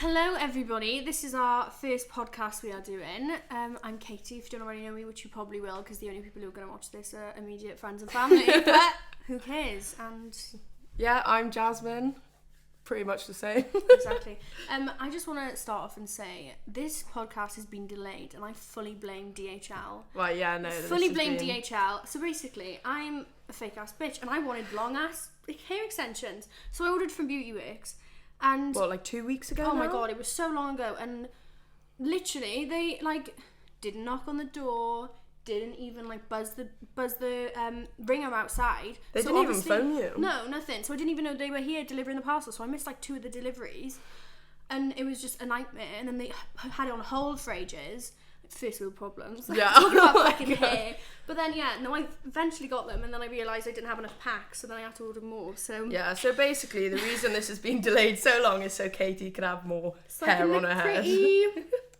Hello everybody, this is our first podcast we are doing. I'm Katie, if you don't already know me, which you probably will, because the only people who are going to watch this are immediate friends and family, but who cares? And yeah, I'm Jasmine, pretty much the same. Exactly. I just want to start off and say, this podcast has been delayed, and I fully blame DHL. Right, yeah, no. Fully blame DHL. So basically, I'm a fake ass bitch, and I wanted long ass hair extensions, so I ordered from Beauty Works. And what, like 2 weeks ago? Oh my god, it was so long ago, and literally they didn't knock on the door, didn't even buzz the ringer outside. They didn't even phone you. No, nothing. So I didn't even know they were here delivering the parcel. So I missed 2 of the deliveries, and it was just a nightmare. And then they had it on hold for ages. First world problems. Yeah. Talking about fucking hair. But then I eventually got them, and then I realised I didn't have enough packs, so then I had to order more. So yeah, so basically the reason this has been delayed so long is so Katie can have more hair on her head.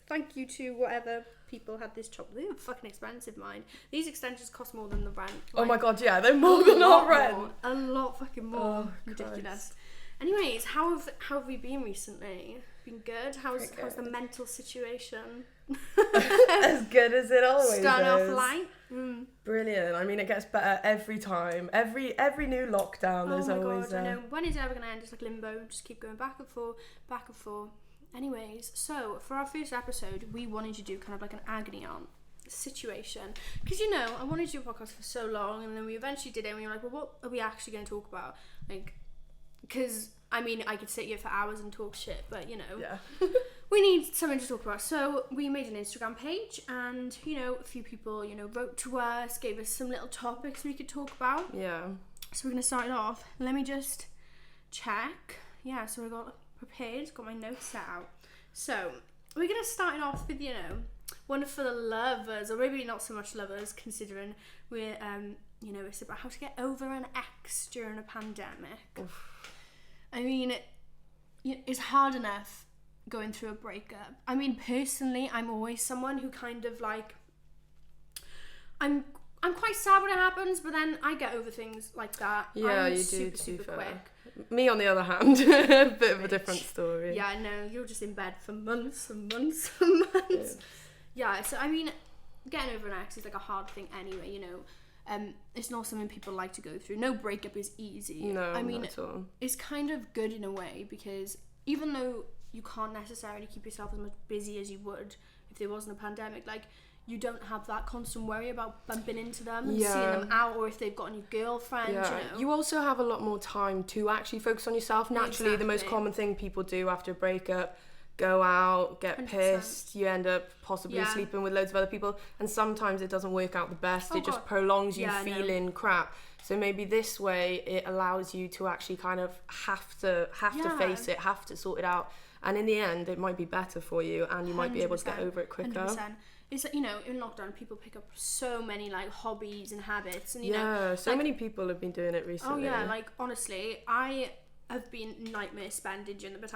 Thank you to whatever people had this chop. They were fucking expensive, mine. These extensions cost more than the rent. Oh my god, yeah, they're more than our rent. A lot fucking more. Oh, ridiculous. Christ. Anyways, how have we been recently? Been good? How's the mental situation? As good as it always Starting is. off light. Brilliant. I mean, it gets better every time. Every new lockdown, there's always. I know. When is it ever gonna end? It's like limbo. Just keep going back and forth, back and forth. Anyways, so for our first episode, we wanted to do kind of like an agony aunt situation, because I wanted to do a podcast for so long, and then we eventually did it, and we were like, well, what are we actually going to talk about? Because I mean, I could sit here for hours and talk shit, but Yeah. we need something to talk about. So we made an Instagram page, and a few people wrote to us, gave us some little topics we could talk about. Yeah. So we're gonna start it off. Let me just check. Yeah, so I got prepared, got my notes set out. So we're gonna start it off with one for the lovers, or maybe not so much lovers, considering we're it's about how to get over an ex during a pandemic. Oof. I mean, it's hard enough going through a breakup. I mean, personally, I'm always someone who kind of I'm quite sad when it happens, but then I get over things like that. Yeah, I'm you super, do, super quick. Me, on the other hand, a bit of a different story. Yeah, I know. You're just in bed for months and months and months. Yeah, so I mean, getting over an ex is a hard thing anyway, it's not something people like to go through. No breakup is easy. No, I mean, not at all. It's kind of good in a way, because even though you can't necessarily keep yourself as much busy as you would if there wasn't a pandemic, you don't have that constant worry about bumping into them and seeing them out, or if they've got a new girlfriend. Yeah. You also have a lot more time to actually focus on yourself. Naturally, the most common thing people do after a breakup, go out, get 100%. Pissed, you end up possibly sleeping with loads of other people, and sometimes it doesn't work out the best. It just prolongs you feeling crap. So maybe this way it allows you to actually kind of have to face it, have to sort it out, and in the end it might be better for you, and you might be able to get over it quicker. 100%. It's in lockdown, people pick up so many hobbies and habits, and many people have been doing it recently. Oh yeah, honestly, I have been nightmare spending during the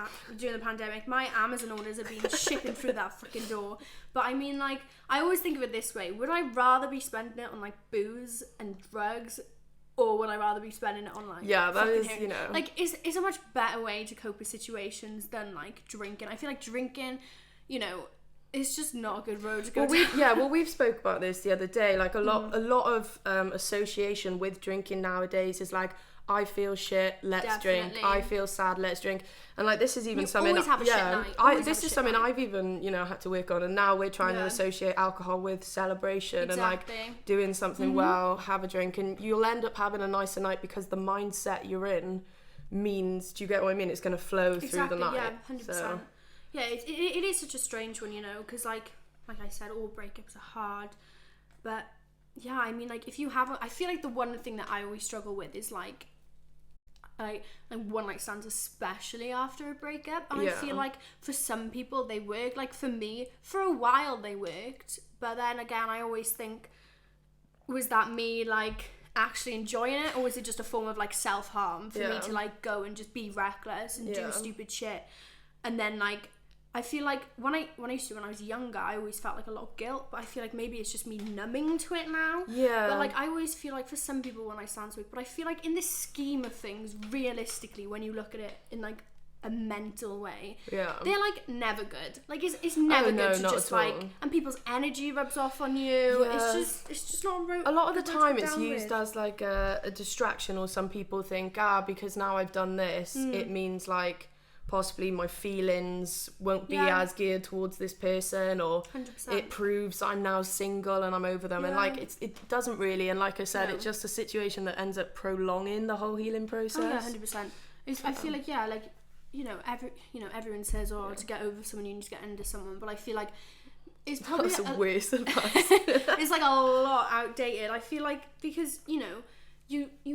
pandemic. My Amazon orders have been shipping through that fucking door. But I mean, I always think of it this way: would I rather be spending it on booze and drugs, or would I rather be spending it on that is hair? It's a much better way to cope with situations than drinking. I feel like drinking, it's just not a good road to go we've spoke about this the other day. A lot of association with drinking nowadays is I feel shit, let's drink. I feel sad, let's drink. And this is even something. Always have a shit night. This is something I've even had to work on, and now we're trying to associate alcohol with celebration and doing something well, have a drink, and you'll end up having a nicer night because the mindset you're in means. Do you get what I mean? It's going to flow through the night. Yeah, 100%. So. Yeah, it is such a strange one, because like I said, all breakups are hard, but yeah, I mean, if you have I feel the one thing that I always struggle with is one night stands, especially after a breakup, and I feel for some people they work. For me, for a while they worked, but then again I always think, was that me actually enjoying it, or was it just a form of self-harm for me to go and just be reckless and do stupid shit? And then I feel when I was younger, I always felt a lot of guilt, but I feel maybe it's just me numbing to it now. Yeah. But I always feel for some people when I stand to it, but I feel in this scheme of things, realistically, when you look at it in a mental way, yeah, they're like never good. Like it's never good to just like, and people's energy rubs off on you. Yeah. It's just not a lot of the time it's used as like a distraction, or some people think because now I've done this, it means like possibly my feelings won't be as geared towards this person, or 100%. It proves I'm now single and I'm over them, and like it doesn't really, and like I said, it's just a situation that ends up prolonging the whole healing process. Oh yeah, 100%. I feel like everyone says, to get over someone you need to get under someone, but I feel like it's probably that's worse advice. It's like a lot outdated. I feel like, because you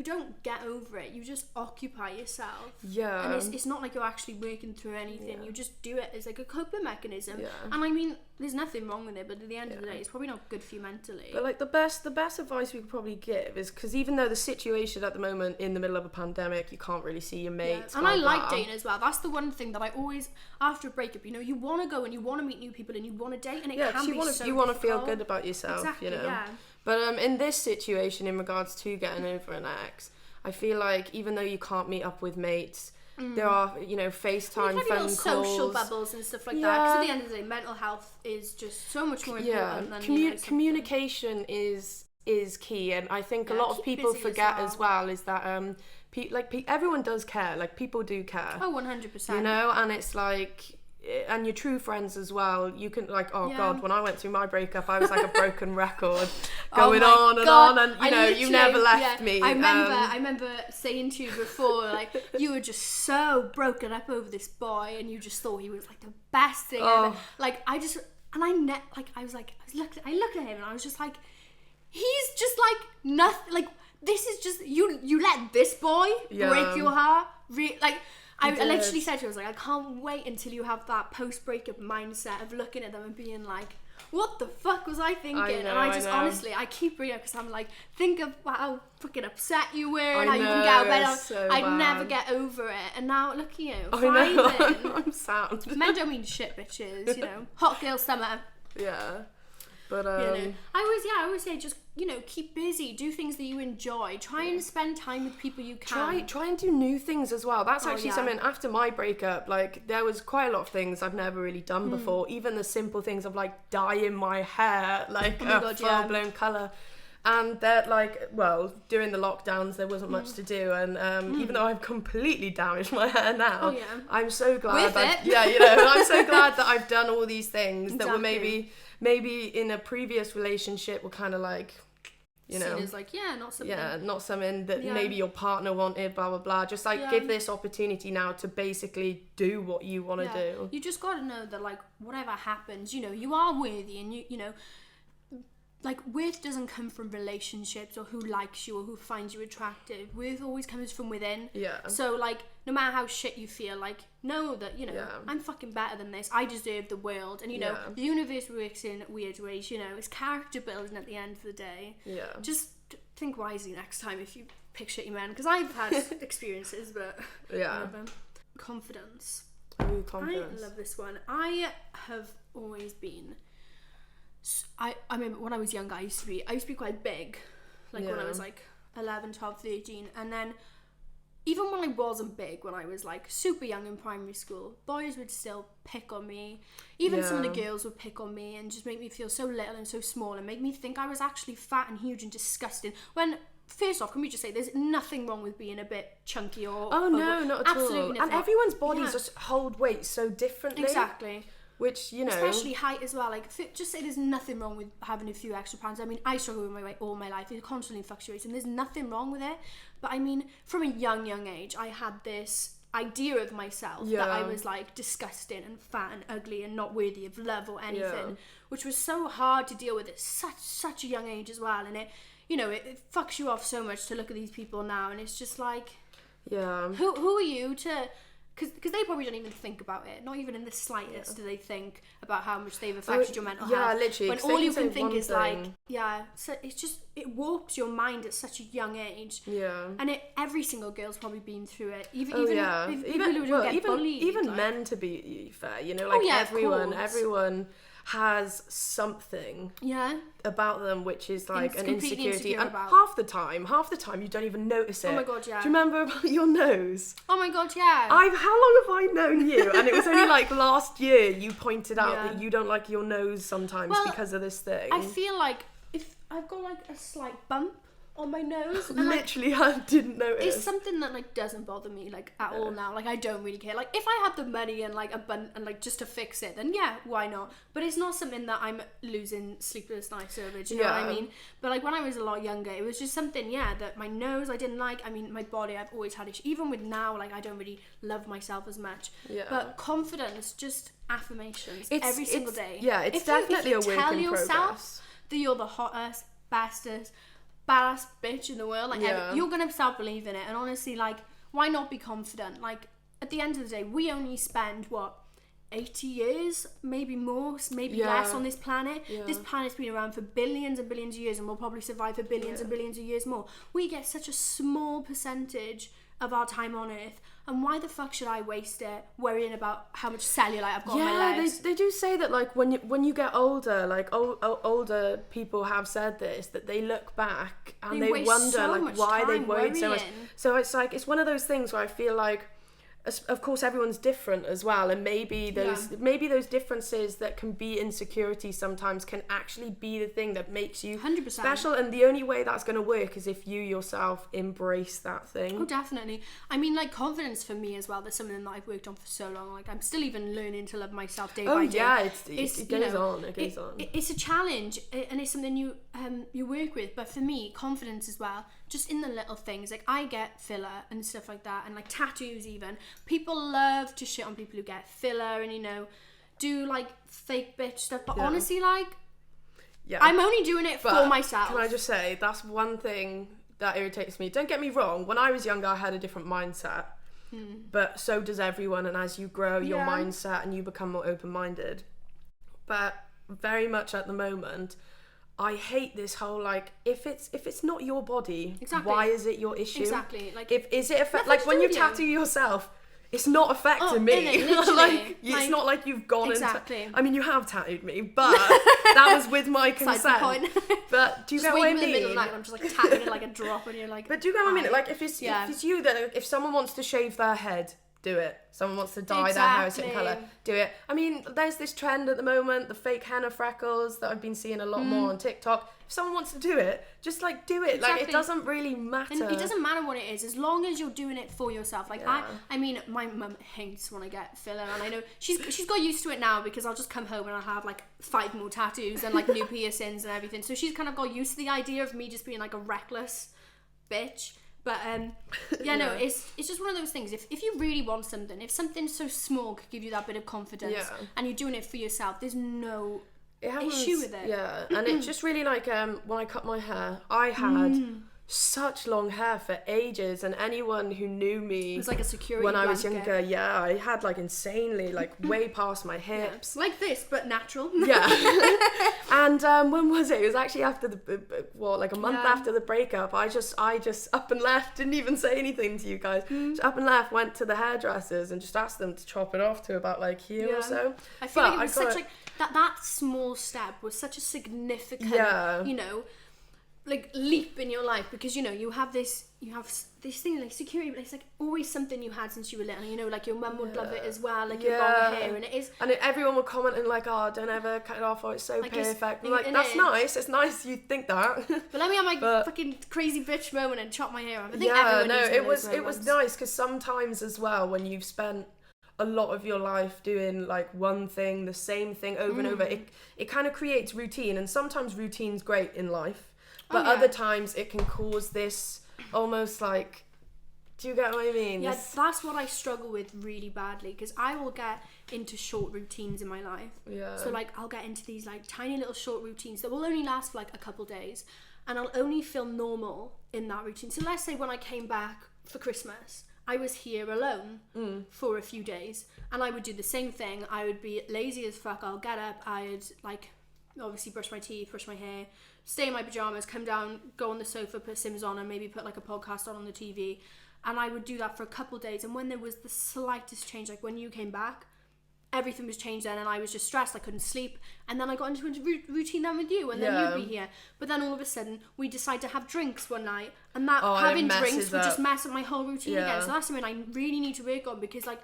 don't get over it, you just occupy yourself. Yeah. And it's not like you're actually working through anything. You just do it as like a coping mechanism. Yeah. And I mean, there's nothing wrong with it, but at the end of the day, it's probably not good for you mentally. But like the best advice we could probably give is, because even though the situation at the moment in the middle of a pandemic, you can't really see your mates. And I like dating as well. That's the one thing that I always, after a breakup, you want to go and you want to meet new people and you want to date, and it can be so you want to feel good about yourself. Exactly, yeah. But in this situation, in regards to getting over an ex, I feel like even though you can't meet up with mates, there are, FaceTime, phone calls, social bubbles and stuff like that. Because at the end of the day, mental health is just so much more important than communication is key, and I think a lot of people forget as well is that everyone does care. Like, people do care. Oh, 100%. And it's like. And your true friends as well, you can God, when I went through my breakup, I was like a broken record, going on and on, and you never left me. I remember saying to you before, like, you were just so broken up over this boy, and you just thought he was like the best thing ever. Like, I looked at him and I was just like, he's just like nothing. Like, this is just you let this boy break your heart, I literally said to her, I was like, I can't wait until you have that post-breakup mindset of looking at them and being like, what the fuck was I thinking? Honestly, I keep reading it because I'm like, think of how fucking upset you were and how you couldn't get out of bed. So I'd never get over it. And now, look at you, thriving. I'm sound. Men don't mean shit, bitches, Hot girl summer. Yeah. But I always say, just keep busy, do things that you enjoy, try and spend time with people you can. Try and do new things as well. That's actually something, after my breakup, like, there was quite a lot of things I've never really done before, even the simple things of like dyeing my hair like a full-blown colour. And that, like, well, during the lockdowns there wasn't much to do, and even though I've completely damaged my hair now, I'm so glad I'm so glad that I've done all these things that were maybe in a previous relationship were kind of like, seen as like, not something that maybe your partner wanted, blah blah blah. Just like give this opportunity now to basically do what you want to do. You just got to know that, like, whatever happens, you are worthy, and you know like, worth doesn't come from relationships or who likes you or who finds you attractive. Worth always comes from within. Yeah. So, like, no matter how shit you feel, like, know that, I'm fucking better than this. I deserve the world. And, the universe works in weird ways, it's character building at the end of the day. Yeah. Just think wisely next time if you pick shitty men. Because I've had experiences, but... Yeah. Confidence. Ooh, confidence. I love this one. I have always been... I remember when I was younger, I used to be quite big, like when I was like 11, 12, 13, and then even when I wasn't big, when I was like super young in primary school, boys would still pick on me. Even some of the girls would pick on me and just make me feel so little and so small, and make me think I was actually fat and huge and disgusting. When, first off, can we just say there's nothing wrong with being a bit chunky or... Oh, no, not at all. Nothing. And everyone's bodies just hold weight so differently. Exactly. Which, especially height as well. Like, just say there's nothing wrong with having a few extra pounds. I mean, I struggle with my weight all my life. It constantly fluctuates, and there's nothing wrong with it. But I mean, from a young asuge, I had this idea of myself that I was like disgusting and fat and ugly and not worthy of love or anything, which was so hard to deal with at such a young age as well. And it, it fucks you off so much to look at these people now, and it's just like, who are you to... Because they probably don't even think about it. Not even in the slightest do they think about how much they've affected your mental health. Yeah, literally. When all you can think is like, so it's just, it warps your mind at such a young age. Yeah. And every single girl's probably been through it. Even people who don't get bullied. Even men, to be fair, like everyone has something about them which is like an insecurity, and about. half the time you don't even notice it. Oh my god, yeah. Do you remember about your nose? Oh my god, yeah. How long have I known you? And it was only like last year you pointed out that you don't like your nose sometimes because of this thing. I feel like if I've got like a slight bump on my nose, and literally I didn't notice. It's something that like doesn't bother me like at all now. Like I don't really care. Like if I had the money and like and like just to fix it, then yeah, why not? But it's not something that I'm losing sleepless nights over. Do you know what I mean? But like when I was a lot younger, it was just something that my nose I didn't like. I mean, my body I've always had issues. Even with now, like I don't really love myself as much. Yeah. But confidence, just affirmations every single day. Yeah, it's definitely a work in progress. Tell yourself that you're the hottest, bestest, badass bitch in the world, like you're gonna start believing it. And honestly, like, why not be confident? Like at the end of the day, we only spend 80 years, maybe more, maybe less on this planet. This planet's been around for billions and billions of years, and will probably survive for billions and billions of years more. We get such a small percentage of our time on Earth, and why the fuck should I waste it worrying about how much cellulite I've got on my legs? They do say that like when you get older, like older people have said this, that they look back and they wonder like why they worried so much. So it's like it's one of those things where I feel like, of course everyone's different as well, and maybe those differences that can be insecurities sometimes can actually be the thing that makes you 100%. special, and the only way that's going to work is if you yourself embrace that thing. Oh, definitely. I mean, like, confidence for me as well, that's something that I've worked on for so long. Like, I'm still even learning to love myself day by day. It goes on. It's a challenge, and it's something you work with. But for me, confidence as well, just in the little things. Like, I get filler and stuff like that, and like tattoos even. People love to shit on people who get filler and do like fake bitch stuff, but honestly, like, I'm only doing it for myself. Can I just say, that's one thing that irritates me. Don't get me wrong, when I was younger I had a different mindset, but so does everyone, and as you grow your mindset and you become more open-minded. But very much at the moment, I hate this whole like, if it's not your body, why is it your issue? Exactly. Like, is it like when you tattoo yourself, it's not affecting me. Like, it's not like you've gone into... I mean, you have tattooed me, but that was with my consent. But do you get what I mean? In the middle of the night, I'm just like tattooing it like a drop, and you're like... But do you get what I mean? Like, if it's you, that if someone wants to shave their head, do it. Someone wants to dye their hair a certain colour, do it. I mean, there's this trend at the moment, the fake henna freckles that I've been seeing a lot more on TikTok. If someone wants to do it, just like do it. Like, it doesn't really matter. And it doesn't matter what it is, as long as you're doing it for yourself. Like, I mean, my mum hates when I get filler, and I know she's got used to it now, because I'll just come home and I'll have like 5 more tattoos and like new piercings and everything. So she's kind of got used to the idea of me just being like a reckless bitch. But it's just one of those things. If you really want something, if something so small could give you that bit of confidence, and you're doing it for yourself, there's no issue with it. Yeah, and it's just really like when I cut my hair, I had such long hair for ages, and anyone who knew me, it was like a security when I blanket. was younger, I had like insanely, like way past my hips, like this, but natural. And when was it? It was actually after like a month after the breakup. I just up and left, didn't even say anything to you guys. Just up and left, went to the hairdressers and just asked them to chop it off to about like here or so. I feel like it was such like that small step was such a significant, like leap in your life, because you have this thing like security, but it's like always something you had since you were little, and like your mum would love it as well, like your long hair, and it is, and everyone would comment and like, oh, don't ever cut it off, or it's so like perfect. Like, that's nice, it's nice you think that, but let me have my fucking crazy bitch moment and chop my hair off. I think everyone needs it was nice, because sometimes as well, when you've spent a lot of your life doing like one thing, the same thing over and over, it kind of creates routine, and sometimes routine's great in life. But other times it can cause this almost like, do you get what I mean? Yeah, that's what I struggle with really badly, because I will get into short routines in my life. Yeah. So like I'll get into these like tiny little short routines that will only last for like a couple days, and I'll only feel normal in that routine. So let's say when I came back for Christmas, I was here alone for a few days, and I would do the same thing. I would be lazy as fuck. I'll get up, I'd like obviously brush my teeth, brush my hair, stay in my pajamas, come down, go on the sofa, put Sims on, and maybe put like a podcast on the TV. And I would do that for a couple of days. And when there was the slightest change, like when you came back, everything was changed then, and I was just stressed. I couldn't sleep, and then I got into a routine then with you, and then you'd be here. But then all of a sudden, we decided to have drinks one night, and that having drinks would just mess up my whole routine again. So that's something I really need to work on, because like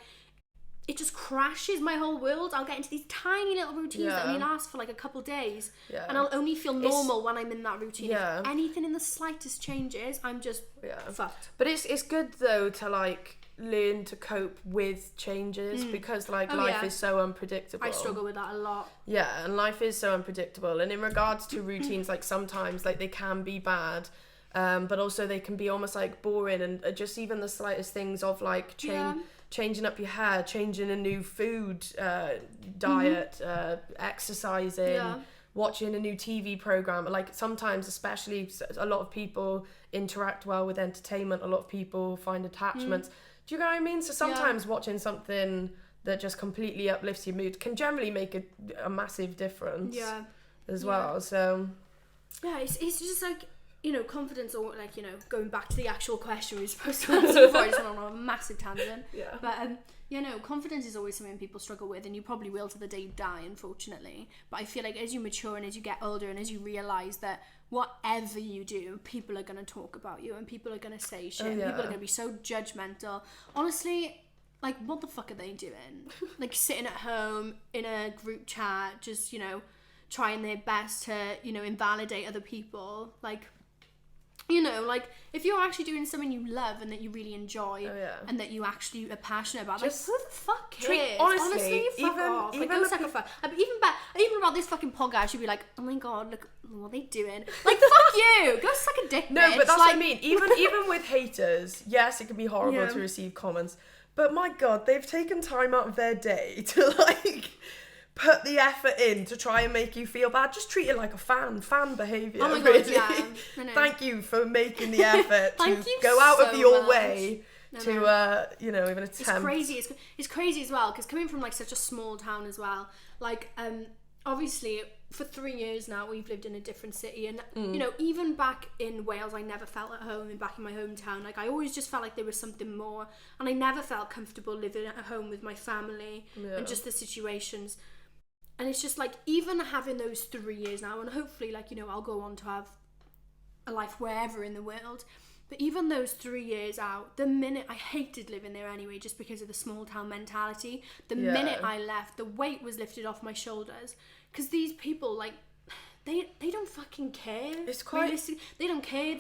it just crashes my whole world. I'll get into these tiny little routines that only last for like a couple days, and I'll only feel normal when I'm in that routine. If anything in the slightest changes, I'm just fucked. But it's good though to like learn to cope with changes, because like life is so unpredictable. I struggle with that a lot. Yeah, and life is so unpredictable. And in regards to routines, like sometimes like they can be bad, but also they can be almost like boring, and just even the slightest things of like changing up your hair, changing a new food diet, exercising, watching a new TV program. Like sometimes, especially, a lot of people interact well with entertainment. A lot of people find attachments. Do you know what I mean? So sometimes watching something that just completely uplifts your mood can generally make a massive difference as well. So it's just like, you know, confidence, or like, you know, going back to the actual question we were supposed to answer before I just went on a massive tangent. But you know, confidence is always something people struggle with, and you probably will to the day you die, unfortunately. But I feel like as you mature and as you get older and as you realise that whatever you do, people are going to talk about you, and people are going to say shit, and people are going to be so judgmental. Honestly, like, what the fuck are they doing? Like, sitting at home in a group chat, just, you know, trying their best to, you know, invalidate other people. Like, you know, like, if you're actually doing something you love and that you really enjoy, and that you actually are passionate about, just, like, who the fuck cares? Honestly, fuck off. Like, go suck a fuck. Even about this fucking podcast, you'd be like, oh my god, look, what are they doing? Like, fuck you! Go suck a dick, No, bitch. but that's like, what I mean. Even with haters, yes, it can be horrible to receive comments, but my god, they've taken time out of their day to, like, put the effort in to try and make you feel bad. Just treat it like a fan behaviour. Oh my god, really. I know. Thank you for making the effort to go out of your way to you know, even attempt. It's crazy. It's crazy as well, because coming from like such a small town as well, like obviously for 3 years now we've lived in a different city, and you know, even back in Wales I never felt at home, and back in my hometown, like, I always just felt like there was something more, and I never felt comfortable living at home with my family and just the situations. And it's just like, even having those 3 years now, and hopefully, like, you know, I'll go on to have a life wherever in the world, but even those 3 years out, the minute I hated living there anyway, just because of the small town mentality, the minute I left, the weight was lifted off my shoulders, because these people, like, they don't fucking care. It's quite... They don't care.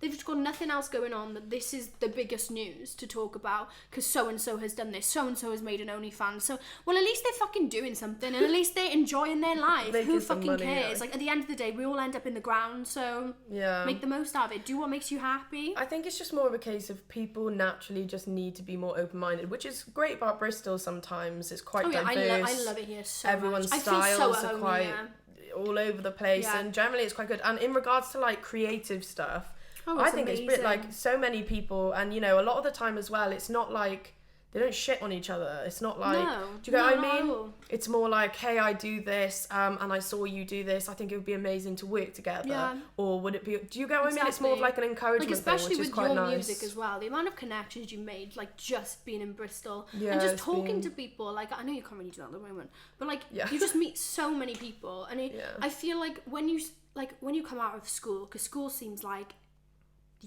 They've just got nothing else going on, that this is the biggest news to talk about, because so-and-so has done this, so-and-so has made an OnlyFans. So, well, at least they're fucking doing something, and at least they're enjoying their life. Who fucking cares? Like, at the end of the day, we all end up in the ground, so make the most of it. Do what makes you happy. I think it's just more of a case of people naturally just need to be more open-minded, which is great about Bristol sometimes. It's quite diverse. I love it here so Everyone's much. styles are quite all over the place, and generally it's quite good. And in regards to, like, creative stuff, I think amazing. It's like so many people, and you know, a lot of the time as well, it's not like they don't shit on each other. It's not like, do you get what I mean? It's more like, hey, I do this, and I saw you do this. I think it would be amazing to work together. Or would it be? Do you get what I mean? It's more of like an encouragement, like, especially thing, which with is quite your nice. music as well. The amount of connections you made, like, just being in Bristol and just talking to people. Like, I know you can't really do that at the moment, but like, you just meet so many people, and I feel like when you come out of school, because school seems like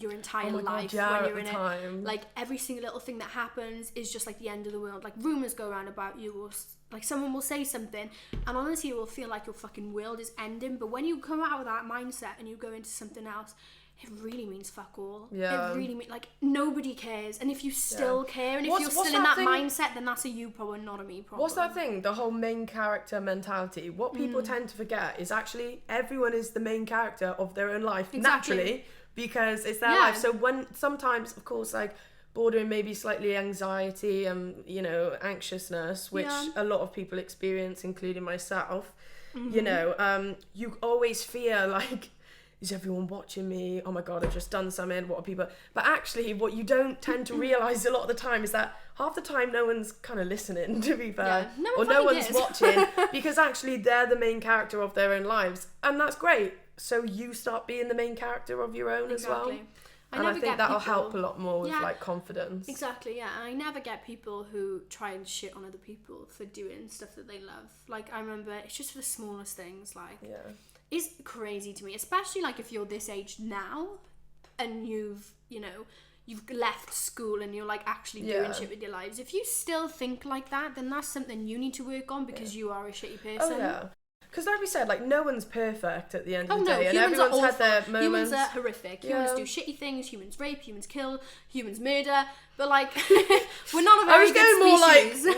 your entire life, when you're in it, like, every single little thing that happens is just like the end of the world. Like, rumors go around about you, or like someone will say something, and honestly it will feel like your fucking world is ending. But when you come out of that mindset and you go into something else, it really means fuck all. It really means, like, nobody cares. And if you still care, and if you're still in that mindset, then that's a you problem, not a me problem. What's that thing? The whole main character mentality. What people tend to forget is actually everyone is the main character of their own life, naturally, because it's their life. So when sometimes, of course, like, bordering maybe slightly anxiety and, you know, anxiousness, which a lot of people experience, including myself, you know, you always fear, like, is everyone watching me? Oh my god, I've just done something. What are people? But actually, what you don't tend to realise a lot of the time is that half the time no one's kind of listening, to be fair. No one's watching, because actually they're the main character of their own lives. And that's great. So you start being the main character of your own as well. And I think that'll help a lot more with like confidence. Exactly, yeah. And I never get people who try and shit on other people for doing stuff that they love. Like, I remember, it's just for the smallest things, like, it's crazy to me, especially like if you're this age now and you've left school and you're like actually doing shit with your lives. If you still think like that, then that's something you need to work on, because you are a shitty person. Oh, yeah. Because like we said, like, no one's perfect at the end of the day, and everyone's had their moments. Humans are horrific. Humans do shitty things. Humans rape. Humans kill. Humans murder. But like, we're not a very good species. More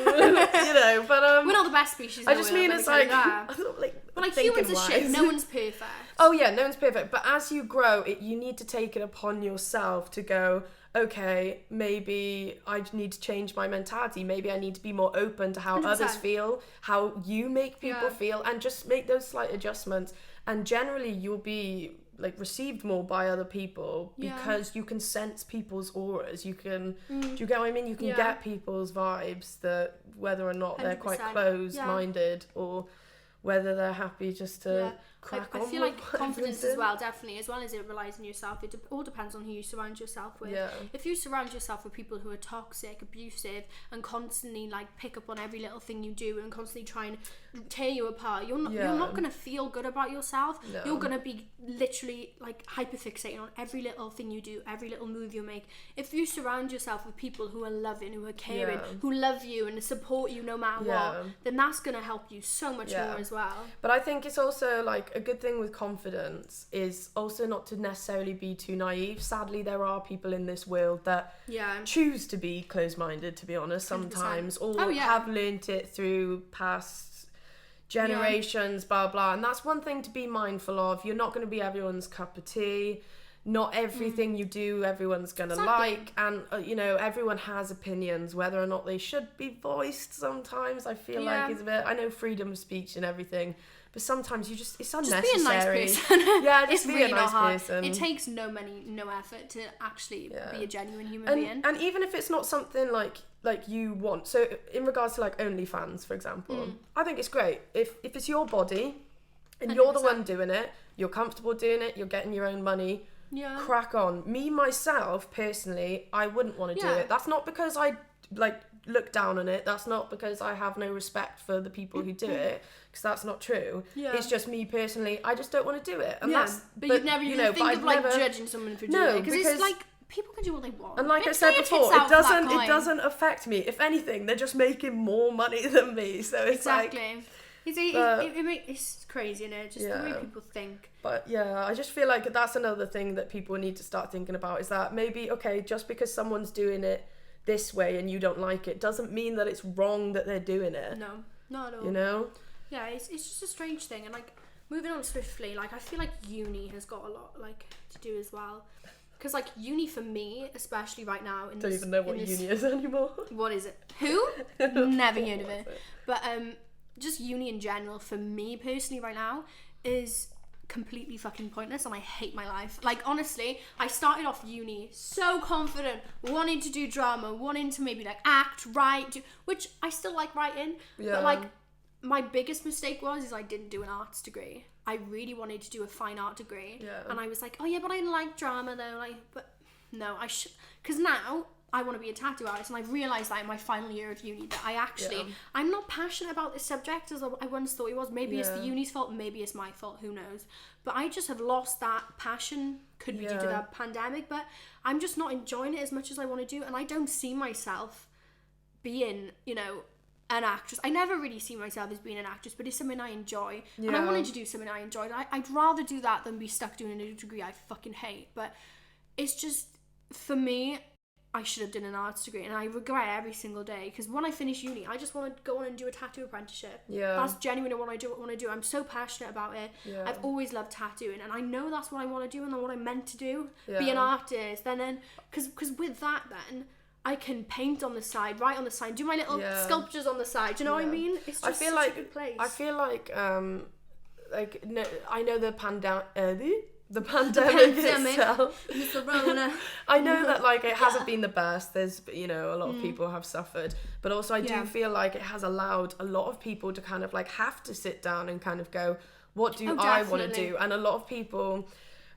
but we're not the best species. I just mean it's like, but like humans are shit. No one's perfect. Oh yeah, no one's perfect. But as you grow, you need to take it upon yourself to go, okay, maybe I need to change my mentality. Maybe I need to be more open to how 100%. Others feel, how you make people feel, and just make those slight adjustments. And generally, you'll be like received more by other people because you can sense people's auras. You can, do you get what I mean? You can get people's vibes, that whether or not they're 100%. Quite closed-minded or whether they're happy just to crack on. I feel like confidence as well, definitely, as well as it relies on yourself, it all depends on who you surround yourself with. If you surround yourself with people who are toxic, abusive, and constantly like pick up on every little thing you do and constantly try and tear you apart, you're not going to feel good about yourself. You're going to be literally like hyperfixating on every little thing you do, every little move you make. If you surround yourself with people who are loving, who are caring, who love you and support you no matter what, then that's going to help you so much more as well. But I think it's also like a good thing with confidence is also not to necessarily be too naive. Sadly, there are people in this world that choose to be closed-minded, to be honest, sometimes, 100%. Or have learnt it through past generations, blah blah. And that's one thing to be mindful of. You're not going to be everyone's cup of tea. Not everything you do everyone's gonna like, and everyone has opinions. Whether or not they should be voiced, sometimes I feel like it's a bit. I know freedom of speech and everything, but sometimes it's unnecessary. Just be a nice person. Just be really a nice person. It takes no effort to actually be a genuine human being. And even if it's not something like you want. So in regards to like OnlyFans, for example, I think it's great if it's your body and 100%. You're the one doing it. You're comfortable doing it. You're getting your own money. Crack on. Me myself personally, I wouldn't want to do it. That's not because I like look down on it. That's not because I have no respect for the people who do it, because that's not true. It's just me personally, I just don't want to do it. And but you'd never think of like judging someone for doing it, because it's like people can do what they want. And like I said before, it doesn't affect me. If anything, they're just making more money than me. So it's like it's crazy, isn't it? Just the way people think. But I just feel like that's another thing that people need to start thinking about, is that maybe, okay, just because someone's doing it this way and you don't like it doesn't mean that it's wrong that they're doing it. No, not at all. Yeah, it's just a strange thing. And like, moving on swiftly, like I feel like uni has got a lot like to do as well. Because like uni for me, especially right now, don't even know what uni is anymore. What is it? Who? Never heard of it. But just uni in general for me personally right now is completely fucking pointless, and I hate my life. Like honestly, I started off uni so confident, wanting to do drama, wanting to maybe like act, write, which I still like writing, but like my biggest mistake was I didn't do an arts degree. I really wanted to do a fine art degree, and I was like, oh yeah, but I like drama though, like, but no, I should, because now I want to be a tattoo artist, and I realised that in my final year of uni that I actually I'm not passionate about this subject as I once thought it was. Maybe it's the uni's fault, maybe it's my fault, who knows, but I just have lost that passion. Could be due to that pandemic, but I'm just not enjoying it as much as I want to do, and I don't see myself being an actress. I never really see myself as being an actress, but it's something I enjoy, and I wanted to do something I enjoyed. I'd rather do that than be stuck doing a degree I fucking hate. But it's just, for me, I should have done an arts degree, and I regret every single day, because when I finish uni, I just want to go on and do a tattoo apprenticeship. That's genuinely what I want to do. I'm so passionate about it. I've always loved tattooing, and I know that's what I want to do, and what I'm meant to do, be an artist. Then because with that, then I can paint on the side, write on the side, do my little sculptures on the side. Do you know what I mean? It's just such a good place. I feel like I know the pandemic itself. I know that like it hasn't been the best. There's a lot of people have suffered, but also I do feel like it has allowed a lot of people to kind of like have to sit down and kind of go, what do I want to do? And a lot of people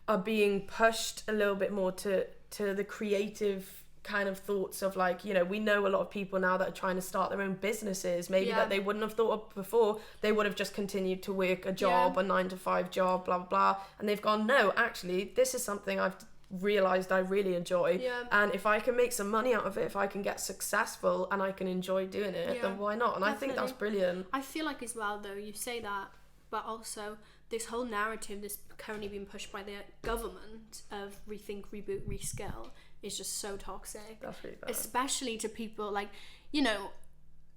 are being pushed a little bit more to to the creative kind of thoughts of like, you know, we know a lot of people now that are trying to start their own businesses, maybe that they wouldn't have thought of before. They would have just continued to work a job, a 9-to-5 job, blah blah blah, and they've gone, no, actually this is something I've realized I really enjoy, and if I can make some money out of it, if I can get successful and I can enjoy doing it, then why not? And definitely. I think that's brilliant. I feel like as well though, you say that, but also this whole narrative that's currently being pushed by the government of rethink, reboot, reskill is just so toxic. That's really bad. Especially to people like, you know,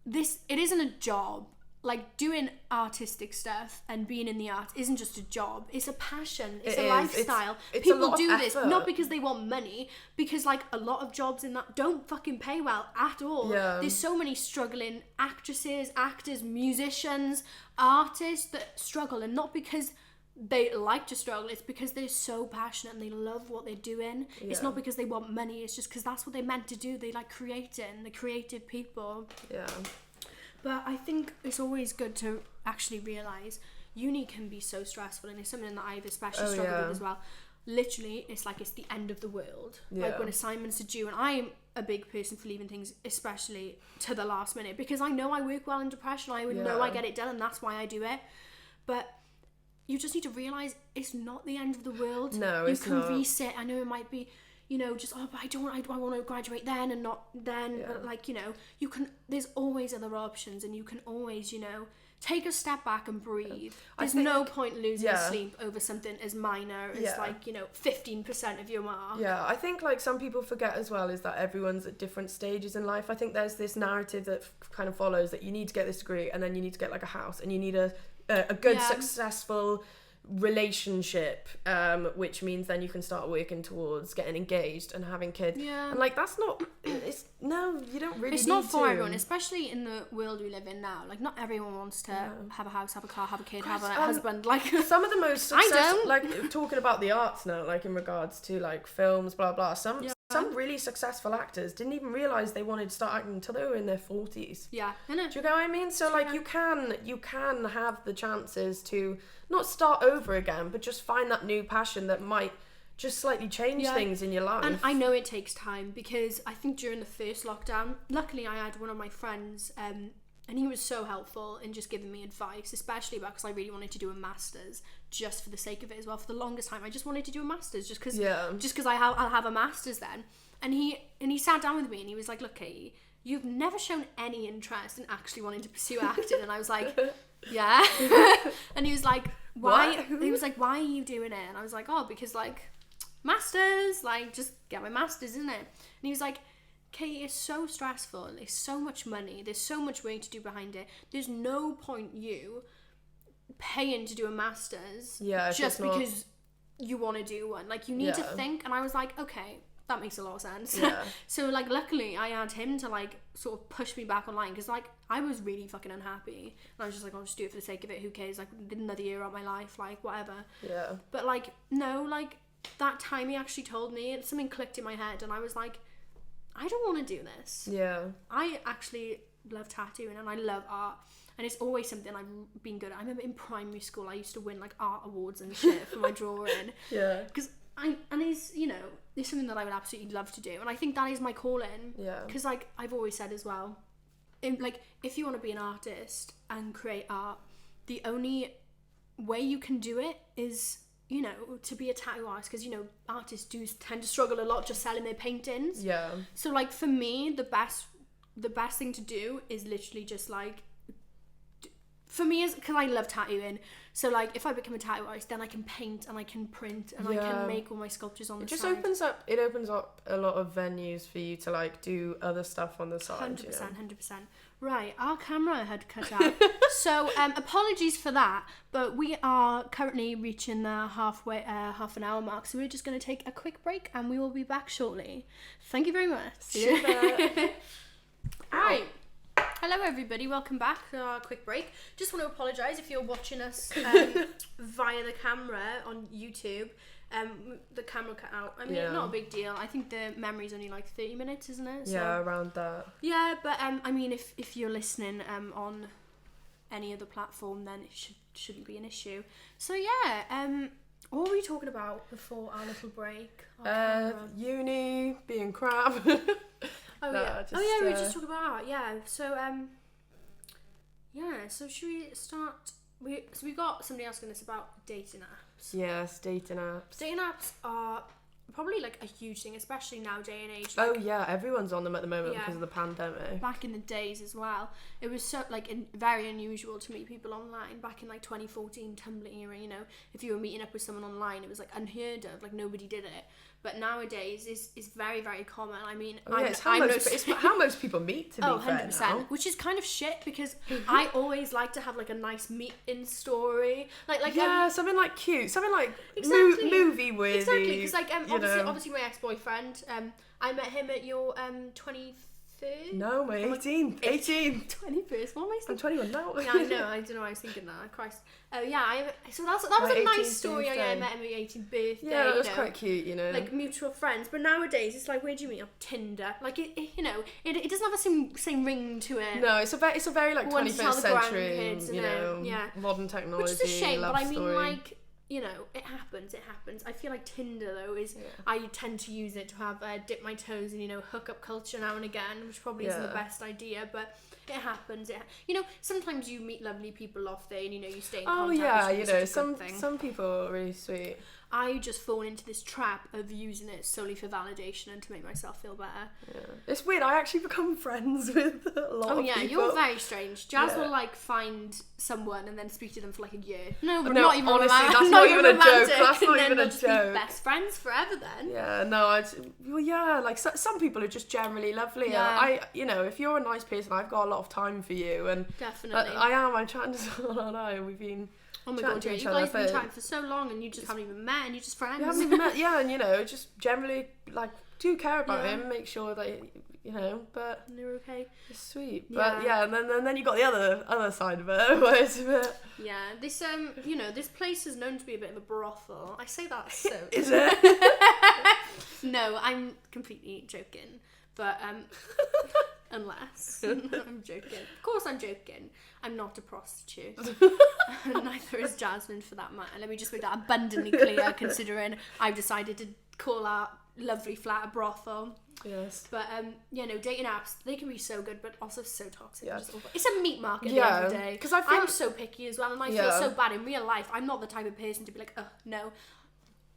it isn't a job. Like, doing artistic stuff and being in the arts isn't just a job, it's a passion, it's a lifestyle. It's people do this not because they want money, because like a lot of jobs in that don't fucking pay well at all. There's so many struggling actresses, actors, musicians, artists that struggle, and not because they like to struggle, it's because they're so passionate and they love what they're doing. It's not because they want money, it's just because that's what they're meant to do. They like creating, they're creative people. But I think it's always good to actually realise uni can be so stressful, and it's something that I've especially struggled with as well. Literally, it's like it's the end of the world. Like when assignments are due, and I'm a big person for leaving things, especially to the last minute, because I know I work well in depression. I would know I get it done, and that's why I do it. But you just need to realise it's not the end of the world. No, it's not. You can reset. I know it might be, you know, just, but I want to graduate then and not then. But like, you know, there's always other options, and you can always, you know, take a step back and breathe. There's no point losing sleep over something as minor as like, you know, 15% of your mark. Yeah, I think like some people forget as well is that everyone's at different stages in life. I think there's this narrative that kind of follows that you need to get this degree, and then you need to get like a house, and you need a good successful relationship, which means then you can start working towards getting engaged and having kids. And like that's not, you don't really, it's not for everyone, especially in the world we live in now. Like not everyone wants to have a house, have a car, have a kid, have a husband. Like some of the most successful, like talking about the arts now, like in regards to like films, blah blah, some really successful actors didn't even realise they wanted to start acting until they were in their 40s. I know. Do you get what I mean? So like you can have the chances to not start over again, but just find that new passion that might just slightly change things in your life. And I know it takes time, because I think during the first lockdown, luckily I had one of my friends, and he was so helpful in just giving me advice, especially because I really wanted to do a master's, just for the sake of it as well. For the longest time, I just wanted to do a master's just because I'll have a master's then. And he sat down with me and he was like, look, Katie, you've never shown any interest in actually wanting to pursue acting. And I was like, yeah. And he was like, why? What? He was like, why are you doing it? And I was like, oh, because like masters, like just get my masters, isn't it? And he was like, Kate, it's so stressful, it's so much money, there's so much work to do behind it, there's no point you paying to do a master's just because you want to do one. Like you need to think. And I was like, okay, that makes a lot of sense. So like luckily I had him to like sort of push me back online, because like I was really fucking unhappy, and I was just like, I'll just do it for the sake of it, who cares, like another year out of my life, like whatever. But like no, like that time he actually told me, and something clicked in my head, and I was like, I don't want to do this. I actually love tattooing and I love art, and it's always something I've been good at. I remember in primary school I used to win like art awards and shit for my drawing. Because it's, you know, it's something that I would absolutely love to do, and I think that is my calling. Because like I've always said as well, like if you want to be an artist and create art, the only way you can do it is, you know, to be a tattoo artist, because, you know, artists do tend to struggle a lot just selling their paintings. So like for me, the best thing to do is literally just like, for me is because I love tattooing. So like if I become a tattoo artist, then I can paint and I can print and I can make all my sculptures on the side. It opens up a lot of venues for you to like do other stuff on the side. 100%. Right, our camera had cut out. So apologies for that, but we are currently reaching the half an hour mark, so we're just going to take a quick break and we will be back shortly. Thank you very much. See you there. Right. Hello everybody, welcome back to our quick break. Just want to apologise if you're watching us via the camera on YouTube. The camera cut out. I mean, not a big deal. I think the memory's only like 30 minutes, isn't it? So, around that. Yeah, but I mean, if you're listening on any other platform, then it shouldn't be an issue. So yeah, What were we talking about before our little break? Uni, being crap. We were just talking about art. Yeah. So So should we start? We got somebody asking us about dating apps. Yes, dating apps. Dating apps are probably like a huge thing, especially now day and age. Like, Everyone's on them at the moment because of the pandemic. Back in the days as well, it was so very unusual to meet people online. Back in like 2014 Tumblr era, you know, if you were meeting up with someone online, it was like unheard of, like nobody did it. But nowadays is very, very common. I mean, it's how most people meet, to be fair 100%, now. which is kind of shit because I always like to have like a nice meet-in story, something like cute, something like movie worthy. Exactly, because like obviously my ex-boyfriend, I met him at your 23rd. No, my 18th. 21st. What am I saying? I'm 21 now. Yeah, I know. I don't know. I was thinking that. Christ. Oh yeah. So that was a nice story. I met him at your 18th birthday. Yeah, it was quite cute. You know, like mutual friends. But nowadays, it's like, where do you meet on Tinder? Like it doesn't have the same ring to it. No, it's a very like 21st century. Modern technology. Which is a shame. Love but I mean, story. like. You know, it happens. I feel like Tinder, though, I tend to use it to have dip my toes in, hookup culture now and again, which probably isn't the best idea, but it happens. Sometimes you meet lovely people off there and, you stay in contact. Some people are really sweet. I just fall into this trap of using it solely for validation and to make myself feel better. Yeah. It's weird. I actually become friends with a lot of people. You're very strange. Jazz will like find someone and then speak to them for like a year. No, not even honestly, that's not even a joke. That's not even a joke. Be best friends forever then. Yeah, no, like some people are just generally lovely. Yeah. And if you're a nice person, I've got a lot of time for you. And definitely. I'm chatting to someone I know. We've been. Oh my god, you guys have been chatting for so long and you just haven't even met and you're just friends. You haven't even met, and just generally like do care about him, make sure that but you're okay. It's sweet. But and then you got the other side of it, where it's a bit. Yeah, this this place is known to be a bit of a brothel. I say that so. Is it? No, I'm completely joking. But unless I'm joking. Of course I'm joking. I'm not a prostitute. Neither is Jasmine for that matter. Let me just make that abundantly clear, considering I've decided to call our lovely flat a brothel. Yes. But dating apps, they can be so good but also so toxic. Yeah. It's a meat market at the end of the day. Because I'm so picky as well and I feel so bad in real life. I'm not the type of person to be like, no.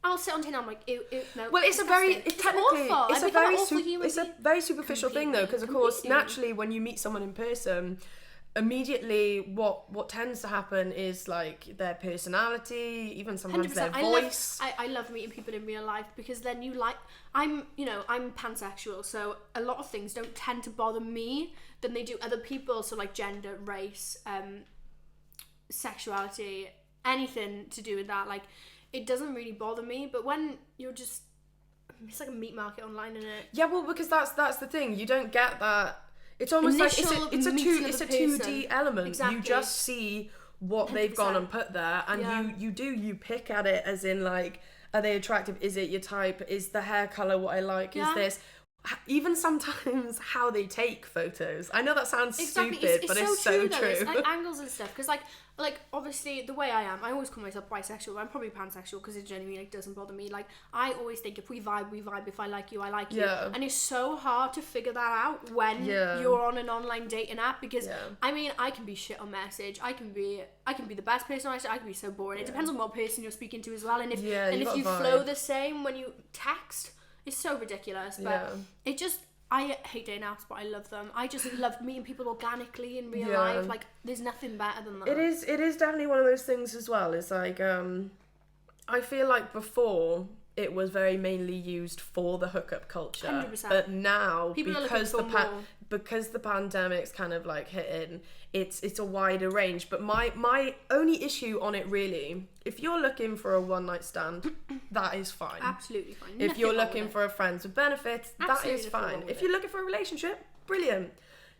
I'll sit on Tinder. I'm like, ew, no. Well, it's a very superficial thing though, because of course, naturally, when you meet someone in person, immediately what tends to happen is like their personality, even sometimes 100%. Their voice. I love meeting people in real life because then I'm pansexual, so a lot of things don't tend to bother me than they do other people. So like gender, race, sexuality, anything to do with that, like. It doesn't really bother me, but when you're just, it's like a meat market online, isn't it? Yeah, well, because that's the thing. You don't get that. It's almost like it's a 2D element. Exactly. You just see what 100%. They've gone and put there, and you pick at it as in like, are they attractive? Is it your type? Is the hair color what I like? Is this? Even sometimes how they take photos. I know that sounds stupid, but it's so true. It's like angles and stuff. Because like obviously the way I am, I always call myself bisexual. But I'm probably pansexual because it genuinely doesn't bother me. Like I always think if we vibe, we vibe. If I like you, I like you. And it's so hard to figure that out when you're on an online dating app because I mean I can be shit on message. I can be the best person on message. I can be so boring. It depends on what person you're speaking to as well. And if you flow the same when you text. It's so ridiculous, but I hate dating apps, but I love them. I just love meeting people organically in real life. Like, there's nothing better than that. It is definitely one of those things as well. It's like, I feel like before it was very mainly used for the hookup culture. 100%. But now, people because the pandemic's kind of like hitting, it's a wider range. But my only issue on it really, if you're looking for a one night stand, that is fine. Absolutely fine. If you're looking for a friends with benefits, that is fine. If you're looking for a relationship, brilliant.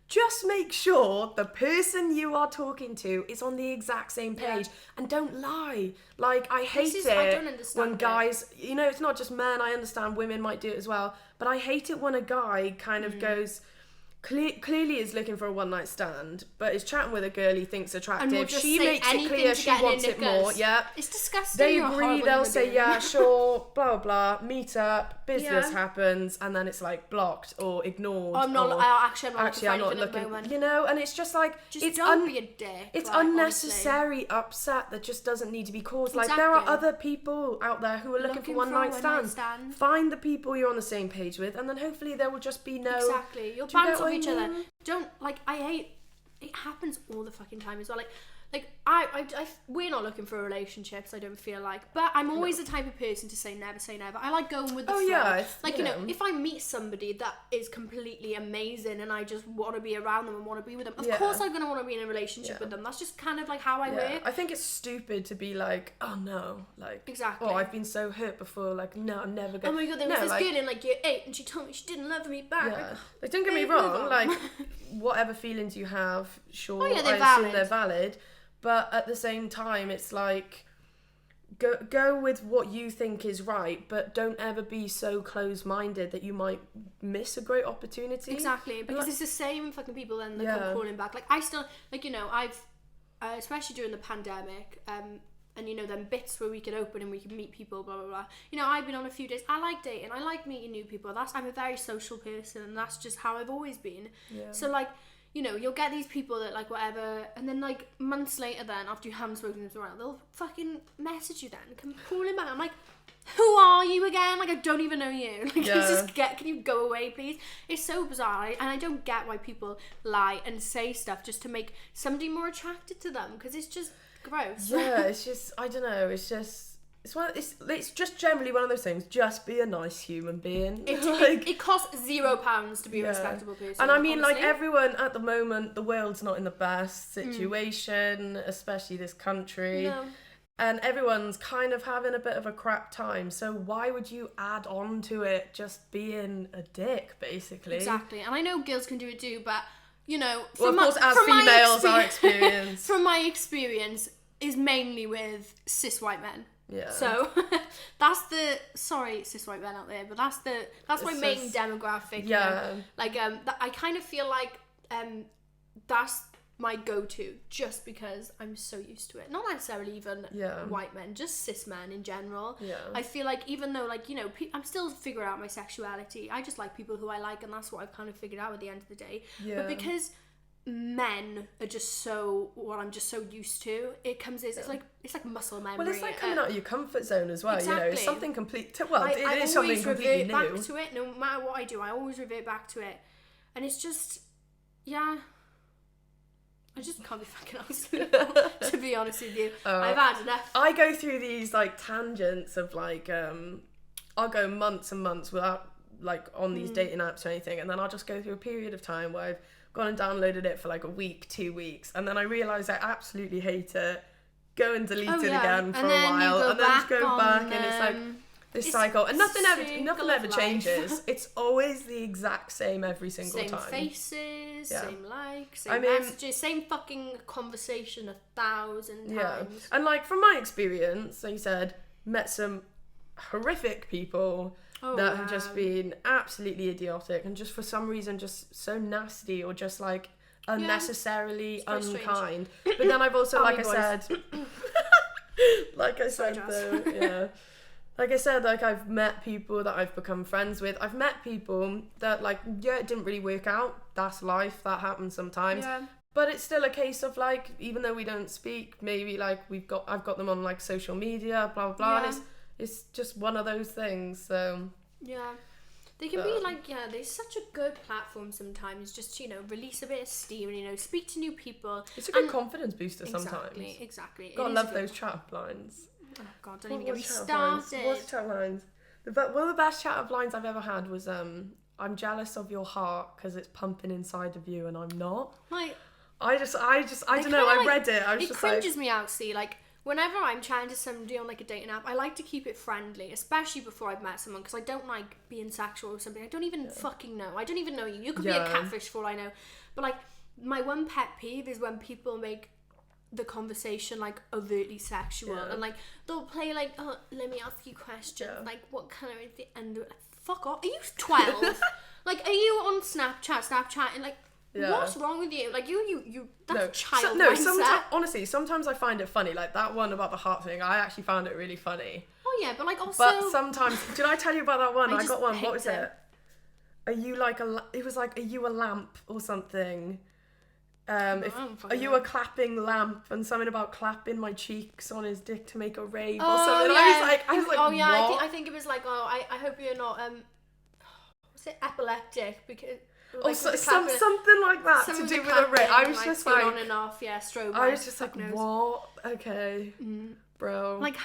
Just make sure the person you are talking to is on the exact same page and don't lie. Like, I hate it when guys, it's not just men, I understand women might do it as well, but I hate it when a guy kind of goes clearly is looking for a one night stand, but is chatting with a girl he thinks attractive. And she makes it clear she wants it more. Yeah, it's disgusting. They agree. They'll say, yeah, sure, blah blah blah. Meet up. Business happens, and then it's like blocked or ignored. I'm not looking at the moment. You know, and it's just like don't be a dick. It's unnecessary upset that just doesn't need to be caused. Like there are other people out there who are looking for one night stands. Find the people you're on the same page with, and then hopefully there will just be no. Exactly. You'll bounce off each other. Don't I hate it happens all the fucking time as well. Like we're not looking for relationships, I don't feel like, but I'm always the type of person to say never. I like going with the flow. Yeah, like, you know, if I meet somebody that is completely amazing and I just want to be around them and want to be with them, of course I'm going to want to be in a relationship with them. That's just kind of like how I work. I think it's stupid to be like, oh no, like, exactly. Oh, I've been so hurt before, like, no, I'm never going to. Oh my god, there was this girl in like year 8 and she told me she didn't love me back. Yeah. Like, don't get me wrong, like, whatever feelings you have, sure, I assume they're valid. But at the same time, it's like, go with what you think is right, but don't ever be so close-minded that you might miss a great opportunity. Exactly, because it's the same fucking people then that come calling back. Like, I still, like, you know, I've, especially during the pandemic, and, you know, them bits where we could open and we could meet people, blah, blah, blah. You know, I've been on a few days. I like dating. I like meeting new people. I'm a very social person, and that's just how I've always been. Yeah. So, like, you know, you'll get these people that, like, whatever, and then, like, months later then, after you haven't spoken to them around, they'll fucking message you then, come calling back. I'm like, who are you again? Like, I don't even know you. Like, can you go away, please? It's so bizarre, and I don't get why people lie and say stuff just to make somebody more attracted to them, because it's just gross. Yeah, it's just, I don't know, it's just... It's just generally one of those things. Just be a nice human being. It costs £0 to be a respectable person. And I mean, honestly, like, everyone at the moment, the world's not in the best situation, especially this country. No. And everyone's kind of having a bit of a crap time. So why would you add on to it just being a dick, basically? Exactly. And I know girls can do it too, but, you know... Well, of course, as females, our experience... From my experience, is mainly with cis white men. Yeah. So that's the cis white men out there, but that's my main demographic. Yeah. You know? Like I kind of feel like that's my go-to, just because I'm so used to it. Not necessarily even white men, just cis men in general. Yeah. I feel like even though, like, you know, I'm still figuring out my sexuality. I just like people who I like, and that's what I've kind of figured out at the end of the day. Yeah. But because men are just so what I'm just so used to, it comes as it's like muscle memory. Well, it's like coming out of your comfort zone as well. Exactly. You know, it's something it is something completely new. Back to it, no matter what I do, I always revert back to it, and it's just I just can't be fucking honest. To be honest with you, I've had enough. I go through these like tangents of like I'll go months and months without like on these dating apps or anything, and then I'll just go through a period of time where I've gone and downloaded it for like a week, 2 weeks, and then I realise I absolutely hate it, go and delete it again for a while, and then just go back, and it's like this cycle, and nothing ever changes. It's always the exact same every single time. Same faces, same likes, same messages, same fucking conversation 1,000 times. And like from my experience, like you said, met some horrific people that have just been absolutely idiotic and just for some reason just so nasty or just like unnecessarily unkind. But then I've also, like I said, like I've met people that I've become friends with. I've met people that like, it didn't really work out. That's life. That happens sometimes. Yeah. But it's still a case of like, even though we don't speak, maybe like I've got them on like social media, blah, blah, blah. Yeah. And it's just one of those things, so... Yeah. They can be like, there's such a good platform sometimes, just, you know, release a bit of steam and, you know, speak to new people. It's a good confidence booster sometimes. Exactly. Gotta love those chat lines. Oh, God, don't even get me started. What's chat lines? One of the best chat lines I've ever had was, I'm jealous of your heart because it's pumping inside of you and I'm not. Like... I don't know, I read it, I was just like... It cringes me out, see, like... Whenever I'm chatting to somebody on like a dating app, I like to keep it friendly, especially before I've met someone, because I don't like being sexual with somebody I don't even fucking know. I don't even know you. You could be a catfish for all I know. But like, my one pet peeve is when people make the conversation like overtly sexual and like they'll play like, oh, let me ask you questions, like what colour is the underwear? fuck off. Are you 12? Like, are you on Snapchat and like, what's wrong with you? Like, that's child mindset. Honestly, sometimes I find it funny. Like, that one about the heart thing, I actually found it really funny. Oh, yeah, but like, also... But sometimes... Did I tell you about that one? I got one. What was it? Are you like it was like, are you a lamp or something? Are you a clapping lamp? And something about clapping my cheeks on his dick to make a rave or something. Yeah. I was like, oh yeah, what? I think it was like, I hope you're not was it epileptic? Because like, something like that to do with a rave. I was just like on and off, strobe. I was just like, what? Okay, bro. Like.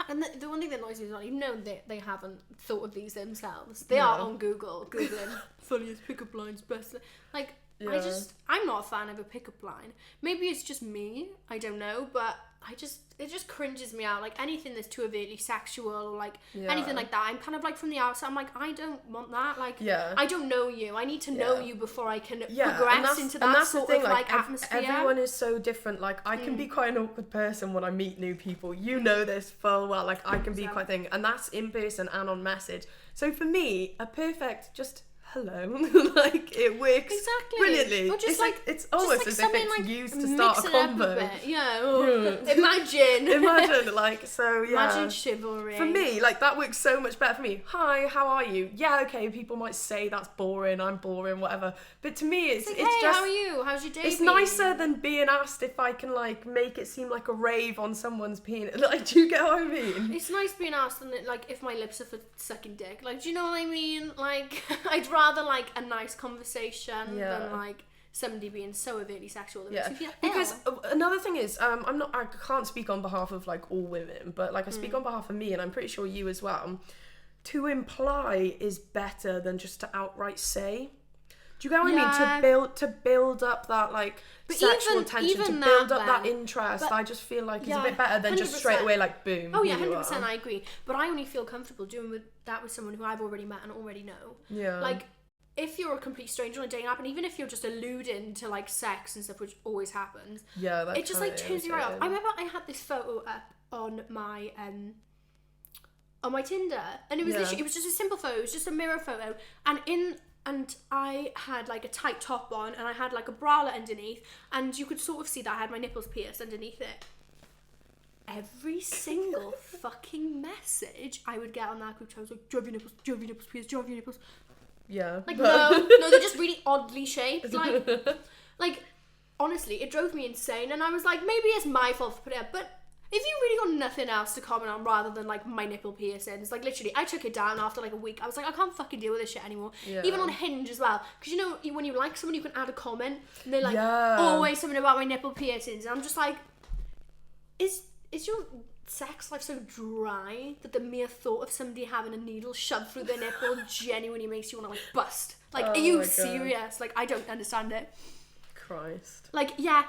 And the one thing that annoys me is not even know they haven't thought of these themselves. They are on Google, Googling funniest pickup lines, best. Like, I'm not a fan of a pickup line. Maybe it's just me, I don't know, but it just cringes me out. Like, anything that's too overtly sexual or like anything like that, I'm kind of like from the outside, I'm like, I don't want that. Like, I don't know you. I need to know you before I can progress into that sort of like atmosphere. Everyone is so different. Like, I can be quite an awkward person when I meet new people. You know this full well. Like, I can be quite thing, and that's in person and on message. So for me, a perfect just hello, like, it works brilliantly. Or just it's almost as if it's used to start a convo. Imagine, like, so yeah. Imagine chivalry. For me, like, that works so much better for me. Hi, how are you? Yeah, okay, people might say that's boring, I'm boring, whatever. But to me, it's hey, just... how are you? How's your day It's been? nicer than being asked if I can, like, make it seem like a rave on someone's penis. Like, do you get what I mean? It's nice being asked than, like, if my lips are for sucking dick. Like, do you know what I mean? Like, I'd rather, like, a nice conversation than, like, somebody being so overtly sexual that makes you feel ill. Because another thing is, I can't speak on behalf of, like, all women, but, like, I speak on behalf of me, and I'm pretty sure you as well. To imply is better than just to outright say. Do you get what I mean? To build up that, like, sexual tension, to build up that interest, I just feel like it's a bit better than 100%. Just straight away, like, boom. Oh yeah, 100%, I agree. But I only feel comfortable doing that with someone who I've already met and already know. Yeah. Like, if you're a complete stranger on a dating app, and even if you're just alluding to, like, sex and stuff, which always happens, it just, like, turns you right off. I remember I had this photo up on my Tinder, and it was literally, it was just a simple photo, it was just a mirror photo, and I had, like, a tight top on, and I had, like, a bralette underneath, and you could sort of see that I had my nipples pierced underneath it. Every single fucking message I would get on that group chat was like, do you have your nipples pierced, do you have your nipples? Yeah. Like, no, they're just really oddly shaped. Like, honestly, it drove me insane, and I was like, maybe it's my fault for putting it up, but if you really got nothing else to comment on rather than, like, my nipple piercings, like, literally, I took it down after, like, a week. I was like, I can't fucking deal with this shit anymore. Even on Hinge as well. Because, you know, when you like someone, you can add a comment, and they're like, always something about my nipple piercings. And I'm just like, is your sex life so dry that the mere thought of somebody having a needle shoved through their nipple genuinely makes you want to, like, bust? Like, are you serious? Like, I don't understand it. Christ. Like, yeah,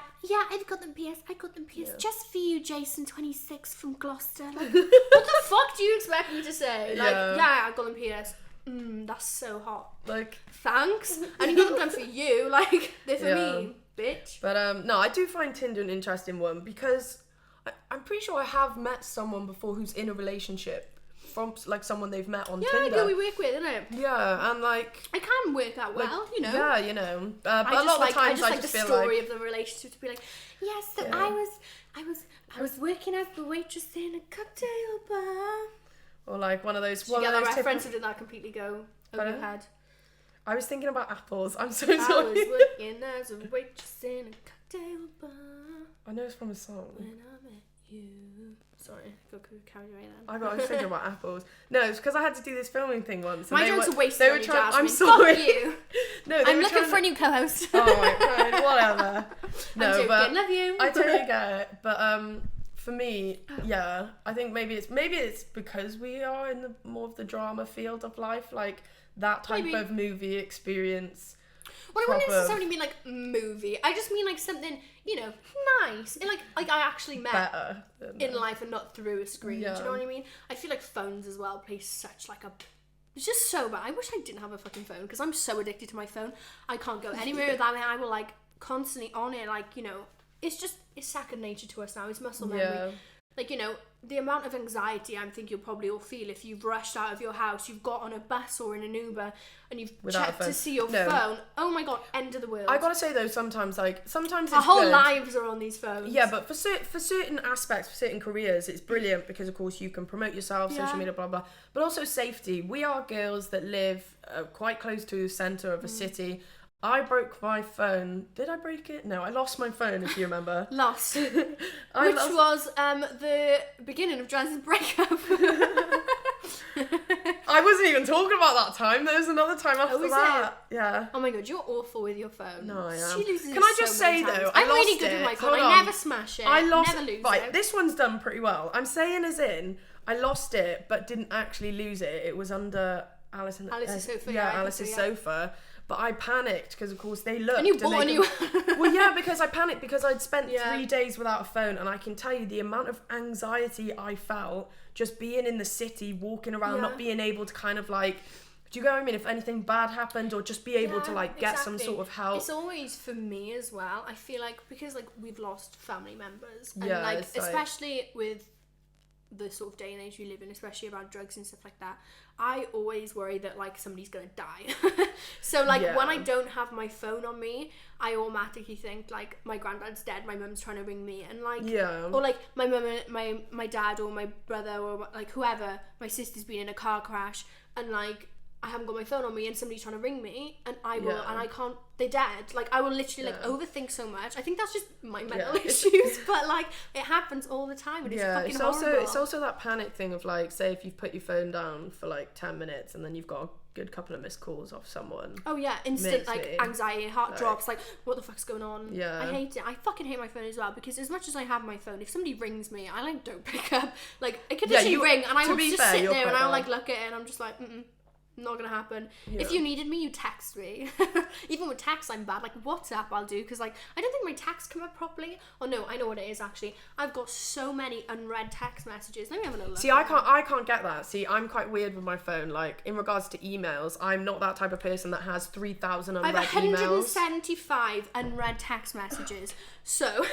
I've got them pierced. I got them pierced just for you, Jason 26 from Gloucester. Like, what the fuck do you expect me to say? Like, I got them pierced. That's so hot. Like, thanks. And you got them done for you. Like, they're for me, bitch. But no, I do find Tinder an interesting one because I'm pretty sure I have met someone before who's in a relationship from, like, someone they've met on Tinder. Yeah, girl we work with, isn't it? Yeah, and, like, I can work that well, like, you know. Yeah, you know. But a lot of the times I just feel like... the story of the relationship to be like, yes, so I was working as the waitress in a cocktail bar. Or, like, one of those... Did you get that reference, or did that completely go over your head? I was thinking about apples. I'm so sorry. I was working as a waitress in a cocktail bar. I know it's from a song. When I met you. Sorry, got carried away then. I was thinking about apples. No, it's because I had to do this filming thing once. My joke's a waste of Jasmine. I'm sorry. Fuck you. No, I'm looking for a new co-host. Oh my god, whatever. No, I'm joking. But love you. I totally get it. But for me, yeah, I think maybe it's because we are in the more of the drama field of life, like that type of movie experience. Well, I wouldn't necessarily mean, like, movie. I just mean, like, something, you know, nice. And, like I actually met better in life and not through a screen. Do you know what I mean? I feel like phones as well play such, like, it's just so bad. I wish I didn't have a fucking phone because I'm so addicted to my phone. I can't go anywhere without it. I will, like, constantly on it. Like, you know, it's second nature to us now. It's muscle memory. like, you know, the amount of anxiety I think you'll probably all feel if you've rushed out of your house, you've got on a bus or in an Uber, and you've checked to see your phone. Oh my god, end of the world. I gotta say though, sometimes it's our whole lives are on these phones. Yeah, but for certain aspects, for certain careers, it's brilliant because of course you can promote yourself, social media, blah blah. But also safety. We are girls that live quite close to the centre of a city. I broke my phone. Did I break it? No, I lost my phone, if you remember. Lost. Which was the beginning of Jan's breakup. I wasn't even talking about that time. There was another time after that. Yeah. Oh my god, you're awful with your phone. No, I am. She loses Can I just say though, I'm really good with my phone. I never smash it. I never lose it. This one's done pretty well. I'm saying as in, I lost it, but didn't actually lose it. It was under Alice's sofa. Yeah, Alice's sofa. But I panicked because, of course, they looked. And you bought a new one. Well, yeah, because I panicked because I'd spent 3 days without a phone. And I can tell you the amount of anxiety I felt just being in the city, walking around, not being able to kind of like... Do you get what I mean? If anything bad happened, or just be able to like get some sort of help. It's always for me as well. I feel like because like we've lost family members, and like especially with the sort of day and age we live in, especially around drugs and stuff like that, I always worry that like somebody's gonna die. So like when I don't have my phone on me, I automatically think like my granddad's dead, my mum's trying to ring me, and like or like my mum, my dad or my brother or like whoever, my sister's been in a car crash, and like I haven't got my phone on me and somebody's trying to ring me, and I will and I can't, they're dead. Like I will literally like overthink so much. I think that's just my mental issues, but like it happens all the time, and it's fucking horrible. It's also that panic thing of like, say if you've put your phone down for like 10 minutes and then you've got a good couple of missed calls off someone. Oh yeah, instant like anxiety, heart drops, like what the fuck's going on? Yeah. I hate it. I fucking hate my phone as well, because as much as I have my phone, if somebody rings me, I like don't pick up. Like it could literally ring and I will just sit there and I'll like look at it and I'm just like not gonna happen. If you needed me, you text me. Even with text, I'm bad. Like WhatsApp, I'll do, because like I don't think my texts come up properly. Oh no, I know what it is actually. I've got so many unread text messages. Let me have a look. See, I can't get that. See, I'm quite weird with my phone. Like in regards to emails, I'm not that type of person that has 3,000 unread emails. I have 175 unread text messages. So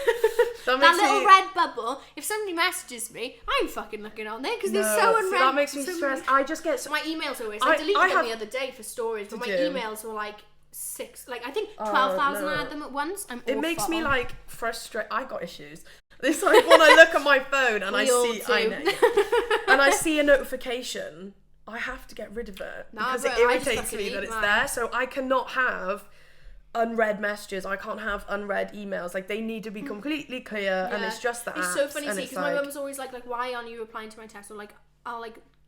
that little red bubble, if somebody messages me, I'm fucking looking on there because they're so unread. See, that makes me stressed. I just get my emails always. I deleted them the other day for stories, but my emails were like 6, like I think 12,000 I had them at once. It makes me like frustrated. I got issues. It's like when I look at my phone and I see a notification, I have to get rid of it because it irritates me that it's there. So I cannot have unread messages. I can't have unread emails. Like they need to be completely clear, and it's just that. It's so funny to see because my mum's always like, why aren't you replying to my text? Or like,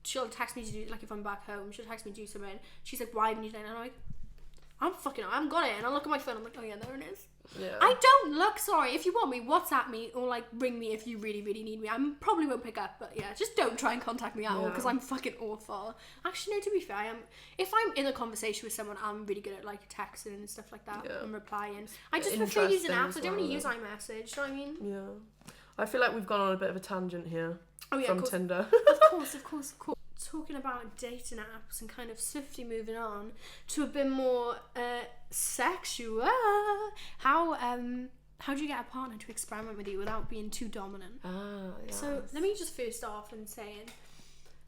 she'll text me to do, like if I'm back home, she'll text me to do something. She's like, why haven't you done it? And I'm like, I haven't got it. And I look at my phone, I'm like, oh yeah, there it is. Yeah. I don't look, sorry. If you want me, WhatsApp me or like ring me if you really, really need me. I probably won't pick up, but yeah, just don't try and contact me at all because I'm fucking awful. Actually, no, to be fair, if I'm in a conversation with someone, I'm really good at like texting and stuff like that and replying. I just prefer using apps. I don't really use iMessage, you know what I mean? Yeah. I feel like we've gone on a bit of a tangent here from Tinder. Of course. Talking about dating apps and kind of swiftly moving on to a bit more sexual. How do you get a partner to experiment with you without being too dominant? Yes. So let me just first off and saying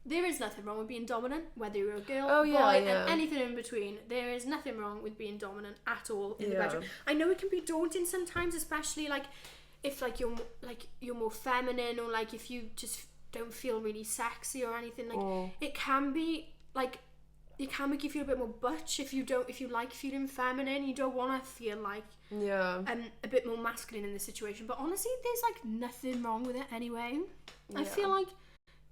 there is nothing wrong with being dominant, whether you're a girl, boy, and anything in between. There is nothing wrong with being dominant at all in the bedroom. I know it can be daunting sometimes, especially like if like you're more feminine, or like if you just don't feel really sexy or anything, like it can be like it can make you feel a bit more butch if you like feeling feminine. You don't want to feel like a bit more masculine in this situation, but honestly there's like nothing wrong with it anyway. I feel like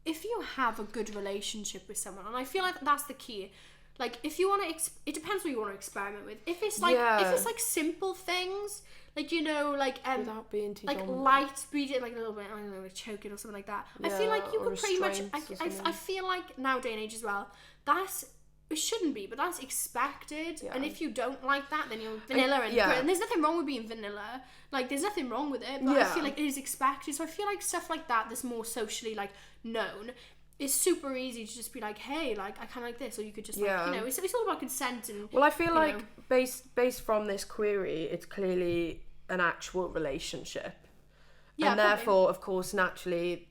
if you have a good relationship with someone, and I feel like that's the key, like if you want to it depends what you want to experiment with. If it's like simple things, like, you know, like without being too like dominant. light breathing, like a little bit, I don't know, like choking or something like that. I feel like you could pretty much I feel like now day and age as well, it shouldn't be, but that's expected. And if you don't like that, then you're vanilla and there's nothing wrong with being vanilla. Like there's nothing wrong with it, but I feel like it is expected. So I feel like stuff like that's more socially like known. It's super easy to just be like, hey, like I kind of like this, or you could just like, you know, it's all about consent. And well, I feel like based from this query, it's clearly an actual relationship, and therefore, of course, naturally,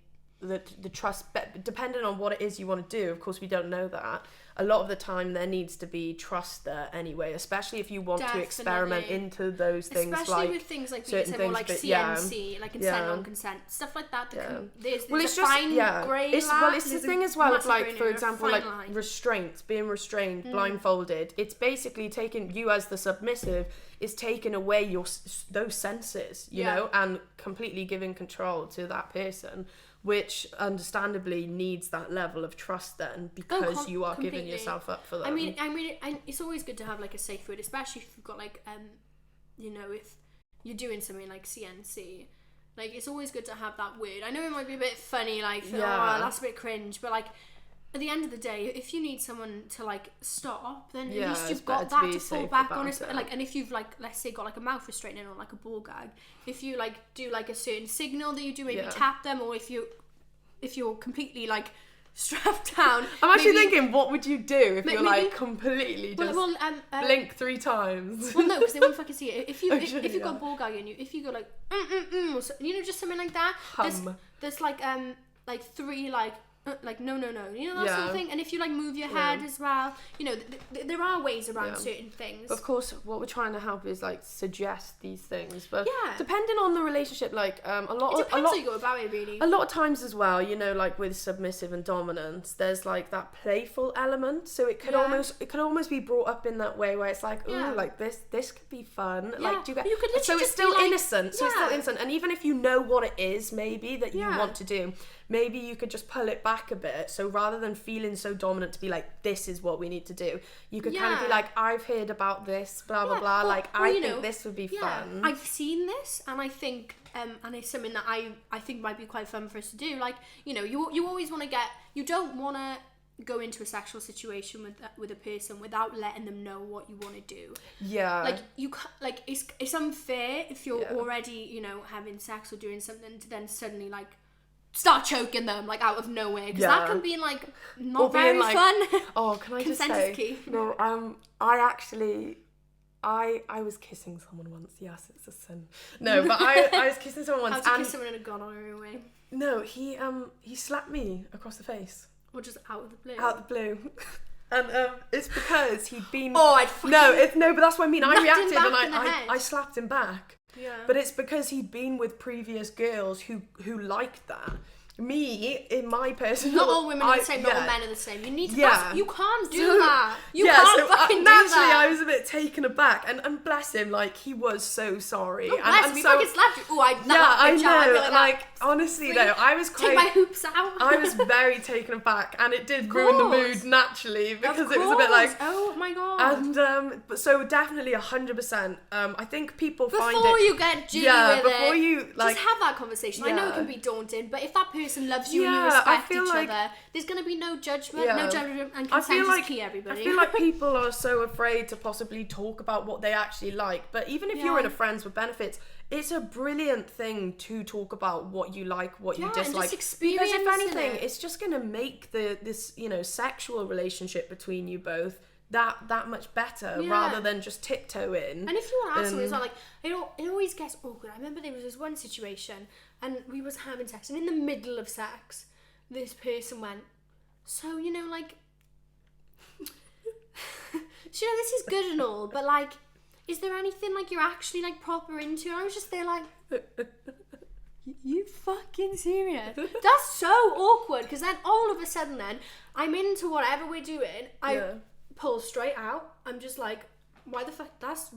the trust, depending on what it is you want to do. Of course, we don't know that. A lot of the time there needs to be trust there anyway, especially if you want to experiment into those things, especially with things like being more like CNC, like consent, non-consent, stuff like that. There's a fine grey line. It's the thing as well of like, for example, like restraint, being restrained, blindfolded. It's basically taking you as the submissive, is taking away those senses, you know, and completely giving control to that person, which understandably needs that level of trust then, because you are giving yourself up for them. I mean, it's always good to have like a safe word, especially if you've got like, you know, if you're doing something like CNC, like it's always good to have that word. I know it might be a bit funny, like, oh, that's a bit cringe, but like, at the end of the day, if you need someone to like stop, then at least you've got that to fall back on. Like, and if you've like, let's say, got like a mouth restraining or like a ball gag, if you like do like a certain signal that you do, maybe tap them, or if you're completely like strapped down. I'm actually thinking, what would you do if you're like completely just blink 3 times? Well, no, because they won't fucking see it. If you've got a ball gag in you, if you go like or so, you know, just something like that. There's like 3 like no, you know, that sort of thing. And if you like move your head as well, you know, there are ways around certain things. Of course, what we're trying to help is like suggest these things, but depending on the relationship, like it depends how you go about it, really. A lot of times as well, you know, like with submissive and dominance, there's like that playful element, so it could almost be brought up in that way where it's like, ooh, like this could be fun. Like, do you get? You could so it's still innocent. So it's still innocent, and even if you know what it is, maybe that you want to do, maybe you could just pull it back a bit. So rather than feeling so dominant to be like, this is what we need to do, you could kind of be like, I've heard about this, blah blah blah, like I think this would be fun. I've seen this, and I think and it's something that I think might be quite fun for us to do. Like, you know, you always want to you don't want to go into a sexual situation with a person without letting them know what you want to do. Like, you like it's unfair if you're already, you know, having sex or doing something to then suddenly like start choking them like out of nowhere, because that can be like not very like, fun. Oh, can I just say? Consent is key. No, I was kissing someone once. Yes, it's a sin. No, but I was kissing someone once. How did you kiss someone in a gonorrhea way? No, he slapped me across the face. Or just out of the blue? Out of the blue. And it's because he'd been. Oh, I'd fucking no, but that's what I mean. I reacted and I slapped him back. Yeah. But it's because he'd been with previous girls who liked that. Me, in my personal... Not all women are the same, not all men are the same. You need to... You can't do that. You can't fucking do naturally, that. I was a bit taken aback. And bless him, like, he was so sorry. Oh, bless him, he fucking slapped you. Oh, I know. Like, honestly, though, I was quite... Take my hoops out. I was very taken aback. And it did ruin the mood, naturally. Because it was a bit like... Oh, my God. And, but so definitely 100%. I think people find it... Before you get jiggy with before it, you, like... just have that conversation. I know it can be daunting, but if that person loves you and you respect each other, there's going to be no judgment, and consent is key, everybody. I feel like people are so afraid to possibly talk about what they actually like, but even if you're in a friends with benefits, it's a brilliant thing to talk about what you like, what you dislike, and just experience because if anything, it's just going to make this sexual relationship between you both that much better, rather than just tiptoe in. And if you want to ask someone, it's not like it always gets awkward. I remember there was this one situation, and we was having sex, and in the middle of sex, this person went, so, you know, like, so, you know, this is good and all, but like, is there anything like you're actually like proper into? And I was just there like, you fucking serious? That's so awkward, because then all of a sudden then I'm into whatever we're doing. I pull straight out. I'm just like, why the fuck? That's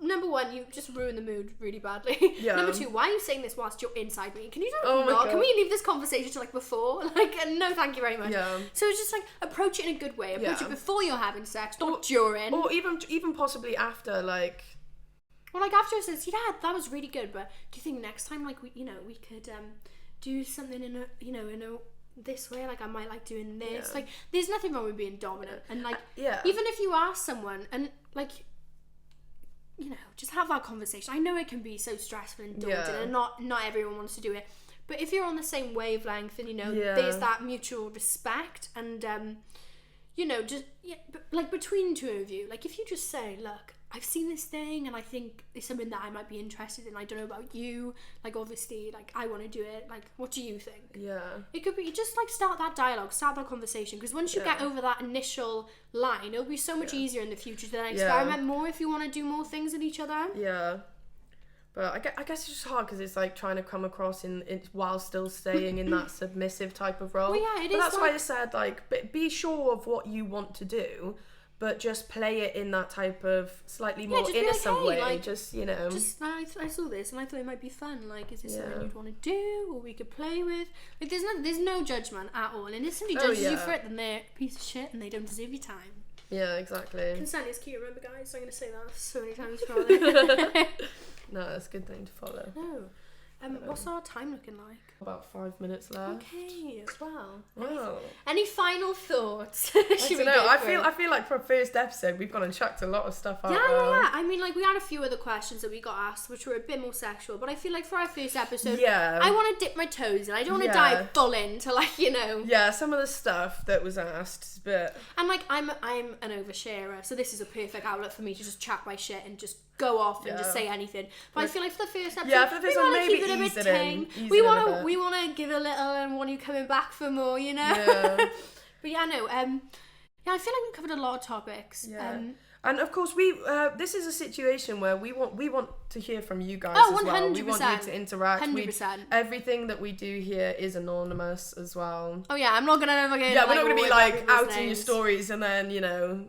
number one, you just ruin the mood really badly. Number two, why are you saying this whilst you're inside me? Can you can we leave this conversation to like before? Like, no, thank you very much. So it's just like, approach it in a good way. Approach it before you're having sex, not during, or even possibly after, like. Well, like after it says, yeah, that was really good, but do you think next time, like, we could do something in a this way, like I might like doing this. Like, there's nothing wrong with being dominant, and like even if you ask someone and like, you know, just have that conversation. I know it can be so stressful and daunting, and not everyone wants to do it, but if you're on the same wavelength and, you know, there's that mutual respect, and you know, just like between two of you, like if you just say, look, I've seen this thing and I think it's something that I might be interested in. I don't know about you. Like, obviously, like, I want to do it. Like, what do you think? Yeah. It could be just, like, start that dialogue, start that conversation. Because once you get over that initial line, it'll be so much easier in the future to then experiment more if you want to do more things with each other. Yeah. But I guess it's just hard because it's like trying to come across in while still staying in that submissive type of role. Well, yeah, it but is. That's why I said, like, be sure of what you want to do, but just play it in that type of slightly more innocent way. Like, just, you know. Just, I saw this and I thought it might be fun. Like, is this something you'd want to do or we could play with? Like, there's no judgment at all. And if somebody judges you for it, then they're a piece of shit and they don't deserve your time. Yeah, exactly. Consent is key, remember, guys? I'm going to say that so many times probably. No, it's a good thing to follow. No. What's our time looking like? About 5 minutes left. Okay, well. Wow. Any final thoughts? I don't know. I feel like for a first episode we've gone and chucked a lot of stuff out. Yeah. I mean, like, we had a few other questions that we got asked, which were a bit more sexual. But I feel like for our first episode, I want to dip my toes in. I don't want to dive full into, like, you know. Yeah, some of the stuff that was asked, but. And like, I'm an oversharer, so this is a perfect outlet for me to just chat my shit and just go off and just say anything. But I feel like for the first episode, we want to keep it a bit tame. We want to give a little and want you coming back for more, you know. Yeah. But yeah, no. I feel like we covered a lot of topics. Yeah. And of course, this is a situation where we want to hear from you guys as well. 100%. We want you to interact. 100%. Everything that we do here is anonymous as well. Oh yeah, I'm not gonna we're not gonna be like outing your stories and then, you know,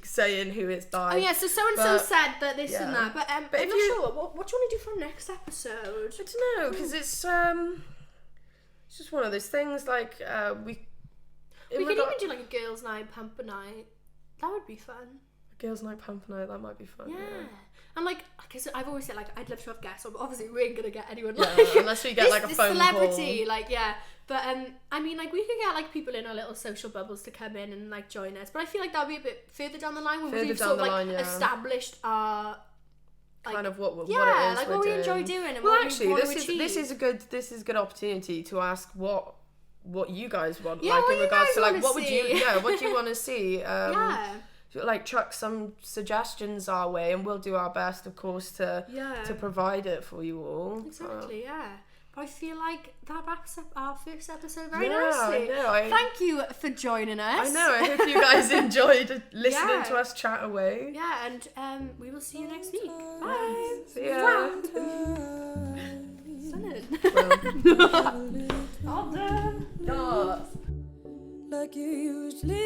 saying who it's by. Oh yeah, so and so said that this and that. But I'm not sure. What do you want to do for our next episode? I don't know, because it's just one of those things. Like we could even do like a girls' night, pamper night. That would be fun. Girls' night, pamper night, that might be fun. Yeah. And like I've always said, like, I'd love to have guests, but obviously we ain't gonna get anyone unless we get like a phone celebrity call. Like, yeah. But I mean, like, we could get like people in our little social bubbles to come in and like join us. But I feel like that'll be a bit further down the line when we've sort of like established our kind of what it is like what we enjoy doing and what we want to achieve. This is a good opportunity to ask what you guys want, like in regards to like what do you want to see? Like, chuck some suggestions our way and we'll do our best, of course, to provide it for you all. Exactly. But I feel like that wraps up our first episode very nicely. I know. Thank you for joining us. I know. I hope you guys enjoyed listening to us chat away. Yeah, and we will see you next week. Bye. See ya. Well done. Like you usually